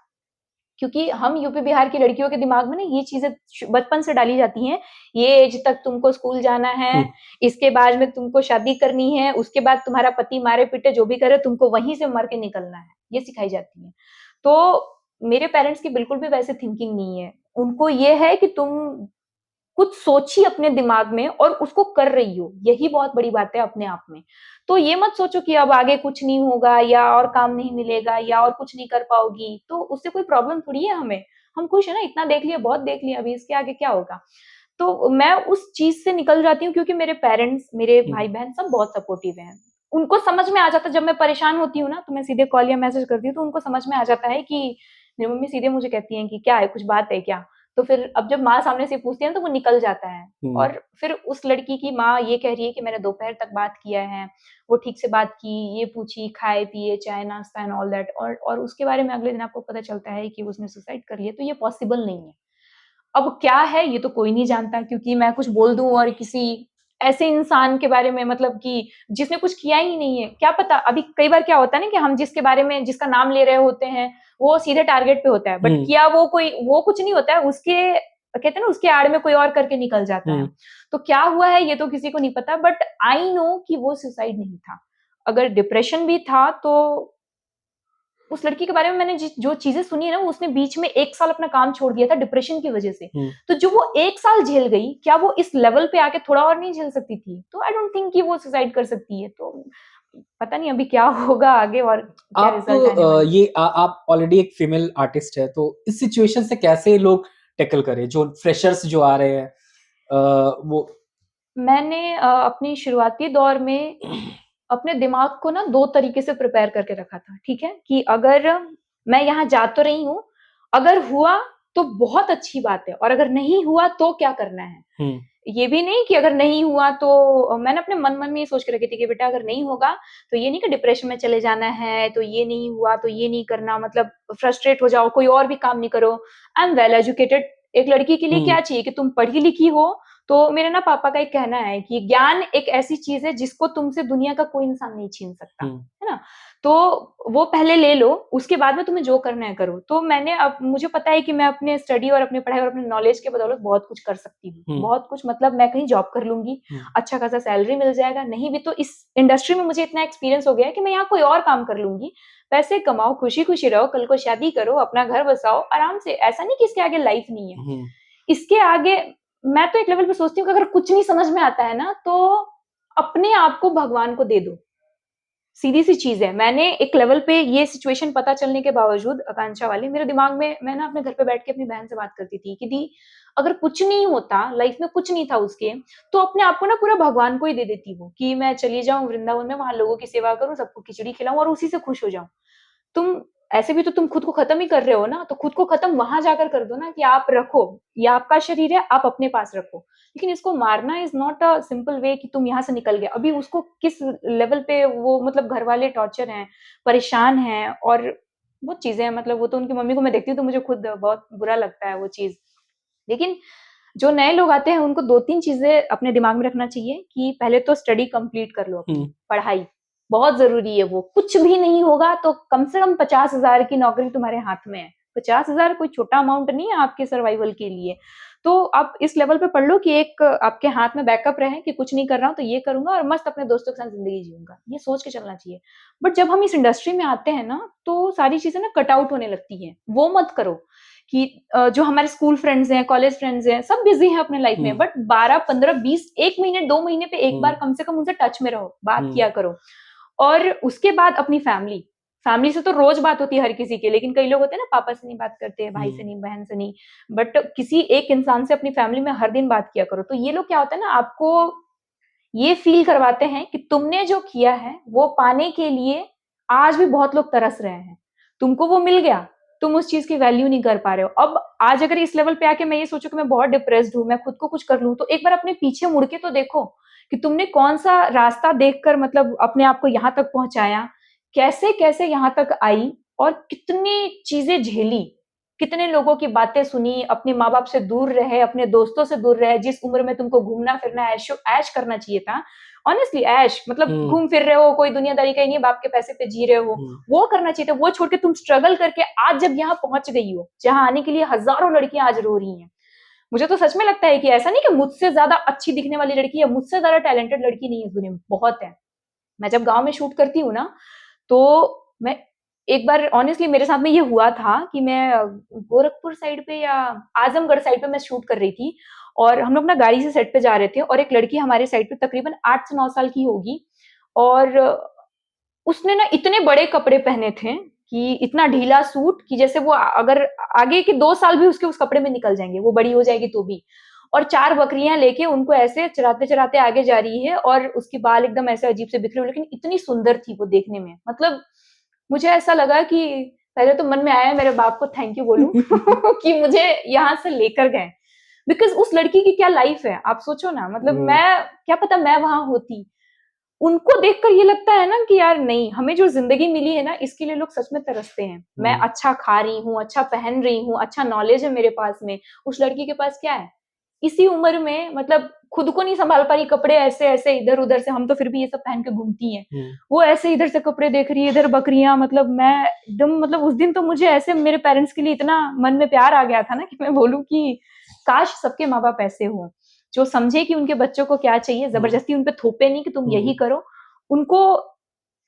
क्योंकि हम यूपी बिहार की लड़कियों के दिमाग में ना ये चीज़ें बचपन से डाली जाती हैं, ये एज तक तुमको स्कूल जाना हुँ। है, इसके बाद में तुमको शादी करनी है, उसके बाद तुम्हारा पति मारे-पीटे जो भी करे तुमको वहीं से मर के निकलना है, ये सिखाई जाती है। तो मेरे पेरेंट्स की बिल्कुल भी वैसे थिंकिंग नहीं है। उनको ये है कि तुम कुछ सोची अपने दिमाग में और उसको कर रही हो, यही बहुत बड़ी बात है अपने आप में। तो ये मत सोचो कि अब आगे कुछ नहीं होगा या और काम नहीं मिलेगा या और कुछ नहीं कर पाओगी, तो उससे कोई प्रॉब्लम थोड़ी है हमें। हम खुश हैं ना, इतना देख लिया, बहुत देख लिया, अभी इसके आगे क्या होगा? तो मैं उस चीज़ से निकल जाती हूँ क्योंकि मेरे पेरेंट्स, मेरे हुँ। भाई-बहन सब बहुत सपोर्टिव हैं। उनको समझ में आ जाता है जब मैं परेशान होती हूँ ना, तो मैं सीधे कॉल या मैसेज करती हूँ, तो उनको समझ में आ जाता है कि मेरी मम्मी सीधे मुझे कहती हैं कि, "क्या है, कुछ बात है क्या?" तो फिर अब जब माँ सामने से पूछती है ना, तो वो निकल जाता है। हुँ। और फिर उस लड़की की माँ ये कह रही है कि मैंने दोपहर तक बात किया है, वो ठीक से बात की, ये पूछी, खाए-पिए, चाय-नाश्ता एंड ऑल दैट, और उसके बारे में अगले दिन आपको पता चलता है कि उसने सुसाइड कर लिया, तो ये पॉसिबल नहीं है। अब क्या है ये तो कोई नहीं जानता, क्योंकि मैं कुछ बोल दूँ और किसी ऐसे इंसान के बारे में, मतलब कि जिसने कुछ किया ही नहीं है, क्या पता। अभी कई बार क्या होता है ना कि हम जिसके बारे में जिसका नाम ले रहे होते हैं, वो सीधे टारगेट पे होता है, बट हुँ। किया वो कुछ नहीं होता है, उसके कहते हैं ना उसके आड़ में कोई और करके निकल जाता है। हुँ। तो क्या हुआ है ये तो किसी को नहीं पता, बट आई नो कि वो सुसाइड नहीं था। अगर डिप्रेशन भी था तो उस लड़की के बारे में मैंने जो चीज़ें सुनी है ना, वो उसने बीच में 1 साल अपना काम छोड़ दिया था डिप्रेशन की वज़ह से। हुँ। तो जो वो 1 साल झेल गई, क्या वो इस लेवल पे आके थोड़ा और नहीं झेल सकती थी? तो आई डोंट थिंक कि वो सुसाइड कर सकती है। तो पता नहीं अभी क्या होगा आगे और क्या आप रिज़ल्ट आने वाला है। ये आप ऑलरेडी एक फीमेल आर्टिस्ट है, तो इस सिचुएशन से कैसे लोग टैकल करें? जो फ्रेशर्स जो आ रहे हैं वो मैंने अपनी शुरुआती दौर में अपने दिमाग को ना 2 तरीके से प्रिपेयर करके रखा था, ठीक है? कि अगर मैं यहाँ जा तो रही हूँ, अगर हुआ तो बहुत अच्छी बात है, और अगर नहीं हुआ तो क्या करना है? हुँ। ये भी नहीं कि अगर नहीं हुआ तो मैंने अपने मन-मन में ये सोच के रखी थी कि बेटा अगर नहीं होगा, तो ये नहीं कि डिप्रेशन में चले जाना है, तो ये नहीं हुआ तो ये नहीं करना, मतलब फ्रस्ट्रेट हो जाओ, कोई और भी काम नहीं करो। I am well educated. एक लड़की के लिए हुँ। क्या चाहिए कि तुम पढ़ी-लिखी हो। तो मेरे ना पापा का एक कहना है कि ज्ञान एक ऐसी चीज़ है जिसको तुमसे दुनिया का कोई इंसान नहीं छीन सकता, हुँ। है ना? तो वो पहले ले लो, उसके बाद में तुम्हें जो करना है करो। तो मैंने अब मुझे पता है कि मैं अपने स्टडी और अपनी पढ़ाई और अपने नॉलेज के बदौलत बहुत कुछ कर सकती हूँ। हुँ। बहुत कुछ, मतलब मैं कहीं जॉब कर लूँगी, हुँ। अच्छा खासा सैलरी मिल जाएगा, नहीं भी तो इस इंडस्ट्री में मुझे इतना एक्सपीरियंस हो गया है कि मैं यहाँ कोई और काम कर लूँगी। पैसे कमाओ, खुशी-खुशी रहो, कल को शादी करो, अपना घर बसाओ आराम से। ऐसा नहीं कि इसके आगे लाइफ नहीं है। हुँ। इसके आगे मैं तो एक लेवल पे सोचती हूँ कि अगर कुछ नहीं समझ में आता है ना, तो अपने आप को भगवान को दे दो। सीधी-सी चीज़ है। मैंने एक लेवल पे ये सिचुएशन पता चलने के बावजूद, आकांक्षा वाली, मेरे दिमाग में, मैं ना अपने घर पे बैठ के अपनी बहन से बात करती थी कि दी, अगर कुछ नहीं होता, लाइफ में कुछ नहीं था उसके, तो अपने आप को ना पूरा भगवान को ही दे देती वो, कि मैं चली जाऊँ वृंदावन में, वहाँ लोगों की सेवा करूँ, सबको खिचड़ी खिलाऊँ और उसी से खुश हो जाऊँ। तुम ऐसे भी तो तुम खुद को खत्म ही कर रहे हो ना, तो खुद को खत्म वहाँ जाकर कर दो ना, कि आप रखो, ये आपका शरीर है, आप अपने पास रखो। लेकिन इसको मारना is not a simple way कि तुम यहाँ से निकल गए। अभी उसको किस लेवल पे वो, मतलब घरवाले टॉर्चर हैं, परेशान हैं, और बहुत चीज़ें हैं, मतलब वो तो उनकी मम्मी को मैं देखती हूँ तो मुझे खुद बहुत बुरा लगता है वो चीज़। लेकिन जो नए लोग आते हैं उनको 2-3 चीज़ें अपने दिमाग में रखना चाहिए कि पहले तो स्टडी कंप्लीट कर लो अपनी, हुँ। पढ़ाई, बहुत ज़रूरी है वो। कुछ भी नहीं होगा तो कम से कम 50,000 की नौकरी तुम्हारे हाथ में है। 50,000 कोई छोटा अमाउंट नहीं है आपके सर्वाइवल के लिए। तो आप इस लेवल पे पढ़ लो कि एक आपके हाथ में बैकअप रहे कि कुछ नहीं कर रहा हूँ तो ये करूँगा और मस्त अपने दोस्तों के साथ ज़िंदगी जीऊँगा। ये सोच के चलना चाहिए। बट जब हम इस इंडस्ट्री में आते हैं ना, तो सारी चीज़ें ना कट आउट होने लगती हैं। वो मत करो कि जो हमारे स्कूल फ्रेंड्स हैं, कॉलेज फ्रेंड्स हैं, सब बिज़ी हैं अपने लाइफ में, हुँ। बट 12, 15, 20, 1 महीने, 2 महीने पे एक बार हुँ। कम से कम उनसे टच में रहो, बात हुँ। किया करो। और उसके बाद अपनी फैमिली। फैमिली से तो रोज बात होती है हर किसी की, लेकिन कई लोग होते हैं ना, पापा से नहीं बात करते, भाई से हुँ, नहीं, बहन से नहीं, बट किसी एक इंसान से अपनी फैमिली में हर दिन बात किया करो। तो ये लोग क्या होता है ना, आपको ये फील करवाते हैं कि तुमने जो किया है वो पाने के लिए आज भी बहुत लोग तरस रहे हैं। तुमको वो मिल गया, तुम उस चीज की वैल्यू नहीं कर पा रहे हो। अब आज अगर इस लेवल पे आके मैं ये सोचूं कि मैं बहुत डिप्रेस्ड हूँ, मैं खुद को कुछ कर लूं, तो एक बार अपने पीछे मुड़ के तो देखो कि तुमने कौन सा रास्ता देखकर मतलब अपने आप को यहाँ तक पहुंचाया, कैसे कैसे यहाँ तक आई, और कितनी चीजें झेली, कितने लोगों की बातें सुनी, अपने माँ बाप से दूर रहे, अपने दोस्तों से दूर रहे। जिस उम्र में तुमको घूमना फिरना ऐश ऐश करना चाहिए था, ऑनेस्टली ऐश मतलब हुँ, घूम फिर रहे हो, कोई दुनियादारी का ही नहीं, बाप के पैसे पे जी रहे हो, हुँ, वो करना चाहिए था। वो छोड़ के तुम स्ट्रगल करके आज जब यहाँ पहुंच गई हो, जहाँ आने के लिए हजारों लड़कियां आज रो रही हैं। मुझे तो सच में लगता है कि ऐसा नहीं कि मुझसे ज्यादा अच्छी दिखने वाली लड़की या मुझसे ज्यादा टैलेंटेड लड़की नहीं है इस दुनिया में, बहुत है। मैं जब गांव में शूट करती हूँ ना, तो मैं एक बार ऑनेस्टली मेरे साथ में ये हुआ था कि मैं गोरखपुर साइड पे या आजमगढ़ साइड पे मैं शूट कर रही थी, और हम लोग ना गाड़ी से सेट पे जा रहे थे, और एक लड़की हमारे साइड पे तकरीबन 8 से 9 साल की होगी, और उसने ना इतने बड़े कपड़े पहने थे कि इतना ढीला सूट कि जैसे वो अगर आगे के 2 साल भी उसके उस कपड़े में निकल जाएंगे, वो बड़ी हो जाएगी तो भी। और 4 बकरियां लेके उनको ऐसे चराते चराते आगे जा रही है, और उसकी बाल एकदम ऐसे अजीब से बिखरे हुए, लेकिन इतनी सुंदर थी वो देखने में। मतलब मुझे ऐसा लगा कि पहले तो मन में आया मेरे बाप को थैंक यू बोलूं कि मुझे यहाँ से लेकर गए, बिकॉज उस लड़की की क्या लाइफ है आप सोचो ना। मतलब हुँ, मैं, क्या पता मैं वहां होती। उनको देखकर ये लगता है ना कि यार नहीं, हमें जो जिंदगी मिली है ना, इसके लिए लोग सच में तरसते हैं। मैं हुँ, अच्छा खा रही हूँ, अच्छा पहन रही हूँ, अच्छा नॉलेज है मेरे पास में, उस लड़की के पास क्या है इसी उम्र में? मतलब खुद को नहीं संभाल पा रही, कपड़े ऐसे ऐसे इधर उधर से, हम तो फिर भी ये सब पहन के घूमती हैं, हुँ, वो ऐसे इधर से कपड़े देख रही है, इधर बकरियां। मतलब मैं एकदम, मतलब उस दिन तो मुझे ऐसे मेरे पेरेंट्स के लिए इतना मन में प्यार आ गया था ना कि मैं बोलूं कि काश सबके माँ बाप ऐसे हों, जो समझे कि उनके बच्चों को क्या चाहिए, हुँ, जबरदस्ती उन पे थोपे नहीं कि तुम यही हुँ, करो। उनको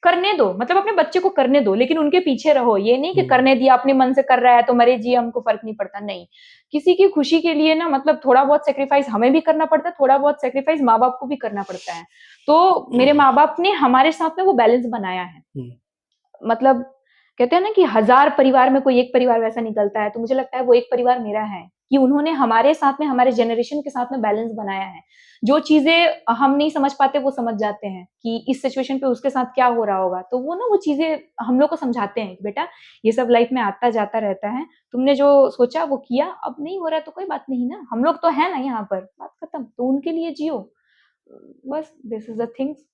करने दो, मतलब अपने बच्चे को करने दो, लेकिन उनके पीछे रहो। ये नहीं कि हुँ, करने दिया, अपने मन से कर रहा है तो मरे जी, हमको फर्क नहीं पड़ता। नहीं, किसी की खुशी के लिए ना, मतलब थोड़ा बहुत सेक्रीफाइस हमें भी करना पड़ता है, थोड़ा बहुत सेक्रीफाइस माँ बाप को भी करना पड़ता है। तो मेरे माँ बाप ने हमारे साथ में वो बैलेंस बनाया है। हुँ, मतलब कहते हैं ना कि 1000 परिवार में कोई एक परिवार वैसा निकलता है, तो मुझे लगता है वो एक परिवार मेरा है, कि उन्होंने हमारे साथ में, हमारे जनरेशन के साथ में बैलेंस बनाया है। जो चीजें हम नहीं समझ पाते वो समझ जाते हैं कि इस सिचुएशन पे उसके साथ क्या हो रहा होगा, तो वो ना वो चीजें हम लोग को समझाते हैं कि बेटा ये सब लाइफ में आता जाता रहता है, तुमने जो सोचा वो किया, अब नहीं हो रहा है तो कोई बात नहीं ना, हम लोग तो है ना यहाँ पर, बात खत्म, तो उनके लिए जियो, बस this is the things.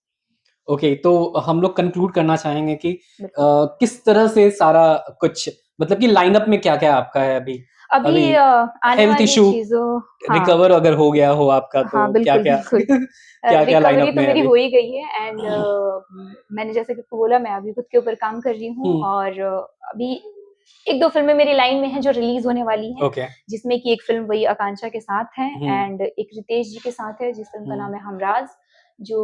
Okay, तो हम लोग कंक्लूड करना चाहेंगे कि किस तरह से सारा कुछ मतलब कि लाइनअप में क्या-क्या आपका है अभी? अभी अभी आने हेल्थ वाली इश्यू चीज़ों, हाँ, रिकवर अगर हो गया हो आपका तो हाँ, बिल्कुल, क्या-क्या बिल्कुल। क्या-क्या रिकवरी लाइनअप तो में है मेरी अभी? हो ही गई है, एंड मैंने जैसे कि आपको बोला, मैं अभी खुद के ऊपर काम कर रही हूँ, हुँ, और अभी 1-2 फ़िल्में मेरी लाइन में हैं जो रिलीज़ होने वाली हैं, ओके। जिसमें कि एक फ़िल्म वही आकांक्षा के साथ है, हुँ, एंड एक रितेश जी के साथ है, जिस फ़िल्म का हुँ, नाम है हमराज़, जो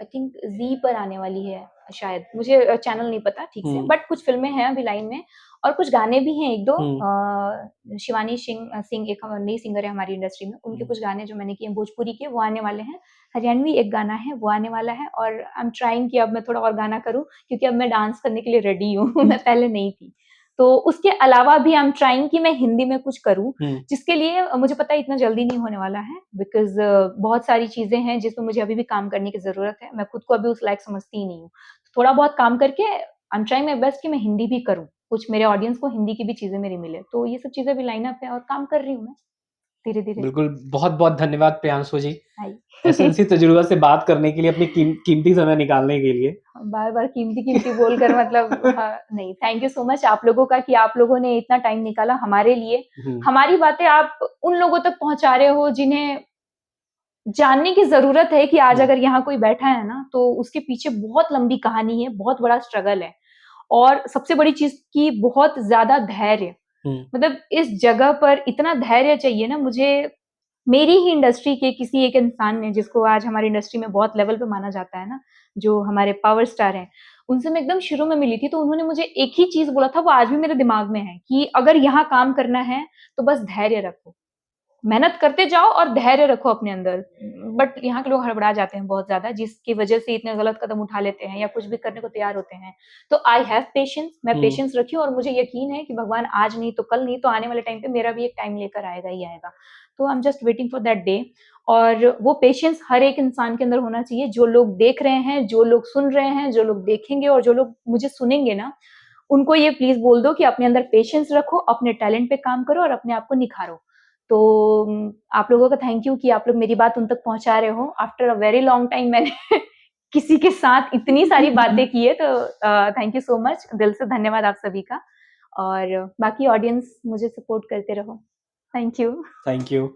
आई थिंक ज़ी पर आने वाली है शायद, मुझे चैनल नहीं पता ठीक से, हुँ, बट कुछ फ़िल्में हैं अभी लाइन में, और कुछ गाने भी हैं 1-2। हुँ, शिवानी सिंह एक नई सिंगर है हमारी इंडस्ट्री में, उनके हुँ, कुछ गाने जो मैंने किए हैं भोजपुरी के, वो आने वाले हैं। हरियाणवी एक गाना है, वो आने वाला है, और आई एम ट्राइंग कि अब मैं थोड़ा और गाना करूँ, क्योंकि अब मैं डांस करने के लिए रेडी हूँ, मैं पहले नहीं थी। तो उसके अलावा भी आई एम ट्राइंग कि मैं हिंदी में कुछ करूँ, हुँ, जिसके लिए मुझे पता है इतना जल्दी नहीं होने वाला है, बिकॉज़ बहुत सारी चीज़ें हैं जिसमें मुझे अभी भी काम करने की ज़रूरत है। मैं खुद को अभी उस लायक समझती ही नहीं हूँ। थोड़ा बहुत काम करके I am trying my best कि मैं हिंदी भी करूँ, कुछ मेरे ऑडियंस को हिंदी की भी चीज़ें मेरी मिले। तो ये सब चीज़ें अभी लाइन अप है, और काम कर रही हूँ मैं, धीरे-धीरे। बिल्कुल, बहुत-बहुत धन्यवाद प्रियांशु जी, हाय। एसएनसी तजुर्बा से बात करने के लिए, अपनी कीमती समय निकालने के लिए। बार-बार कीमती-कीमती बोलकर मतलब हाँ, नहीं, थैंक यू सो मच आप लोगों का कि आप लोगों ने इतना टाइम निकाला हमारे लिए। हुँ, हमारी बातें आप उन लोगों तक पहुँचा रहे हो जिन्हें जानने की ज़रूरत है कि आज हुँ, अगर यहाँ कोई बैठा है ना, तो उसके पीछे बहुत लंबी कहानी है, बहुत बड़ा स्ट्रगल है, और सबसे बड़ी चीज़ कि बहुत ज़्यादा धैर्य। हुँ, मतलब इस जगह पर इतना धैर्य चाहिए ना मुझे, मेरी ही इंडस्ट्री के किसी एक इंसान ने, जिसको आज हमारी इंडस्ट्री में बहुत लेवल पे माना जाता है ना, जो हमारे पावर स्टार हैं, उनसे मैं एकदम शुरू में मिली थी, तो उन्होंने मुझे एक ही चीज़ बोला था, वो आज भी मेरे दिमाग में है कि अगर यहाँ काम करना है, तो बस धैर्य रखो। मेहनत करते जाओ और धैर्य रखो अपने अंदर। बट यहाँ के लोग हड़बड़ा जाते हैं बहुत ज़्यादा, जिसकी वजह से इतने गलत कदम उठा लेते हैं या कुछ भी करने को तैयार होते हैं। तो आई हैव पेशेंस, मैं हुँ। पेशेंस रखी हूँ और मुझे यकीन है कि भगवान आज नहीं तो कल नहीं तो आने वाले टाइम पे मेरा भी एक टाइम लेकर आएगा ही आएगा। तो I am just waiting for that day. और वो पेशेंस हर एक इंसान के अंदर होना चाहिए, जो लोग देख रहे हैं, जो लोग सुन रहे हैं, जो लोग देखेंगे और जो लोग मुझे सुनेंगे ना, उनको ये प्लीज़ बोल दो कि अपने अंदर पेशेंस रखो, अपने टैलेंट पे काम करो और अपने आप को निखारो। तो आप लोगों का थैंक यू कि आप लोग मेरी बात उन तक पहुँचा रहे हो। After a very long time मैंने किसी के साथ इतनी सारी बातें की है, तो थैंक यू सो मच, दिल से धन्यवाद आप सभी का। और बाकी ऑडियंस मुझे सपोर्ट करते रहो। Thank you. Thank you.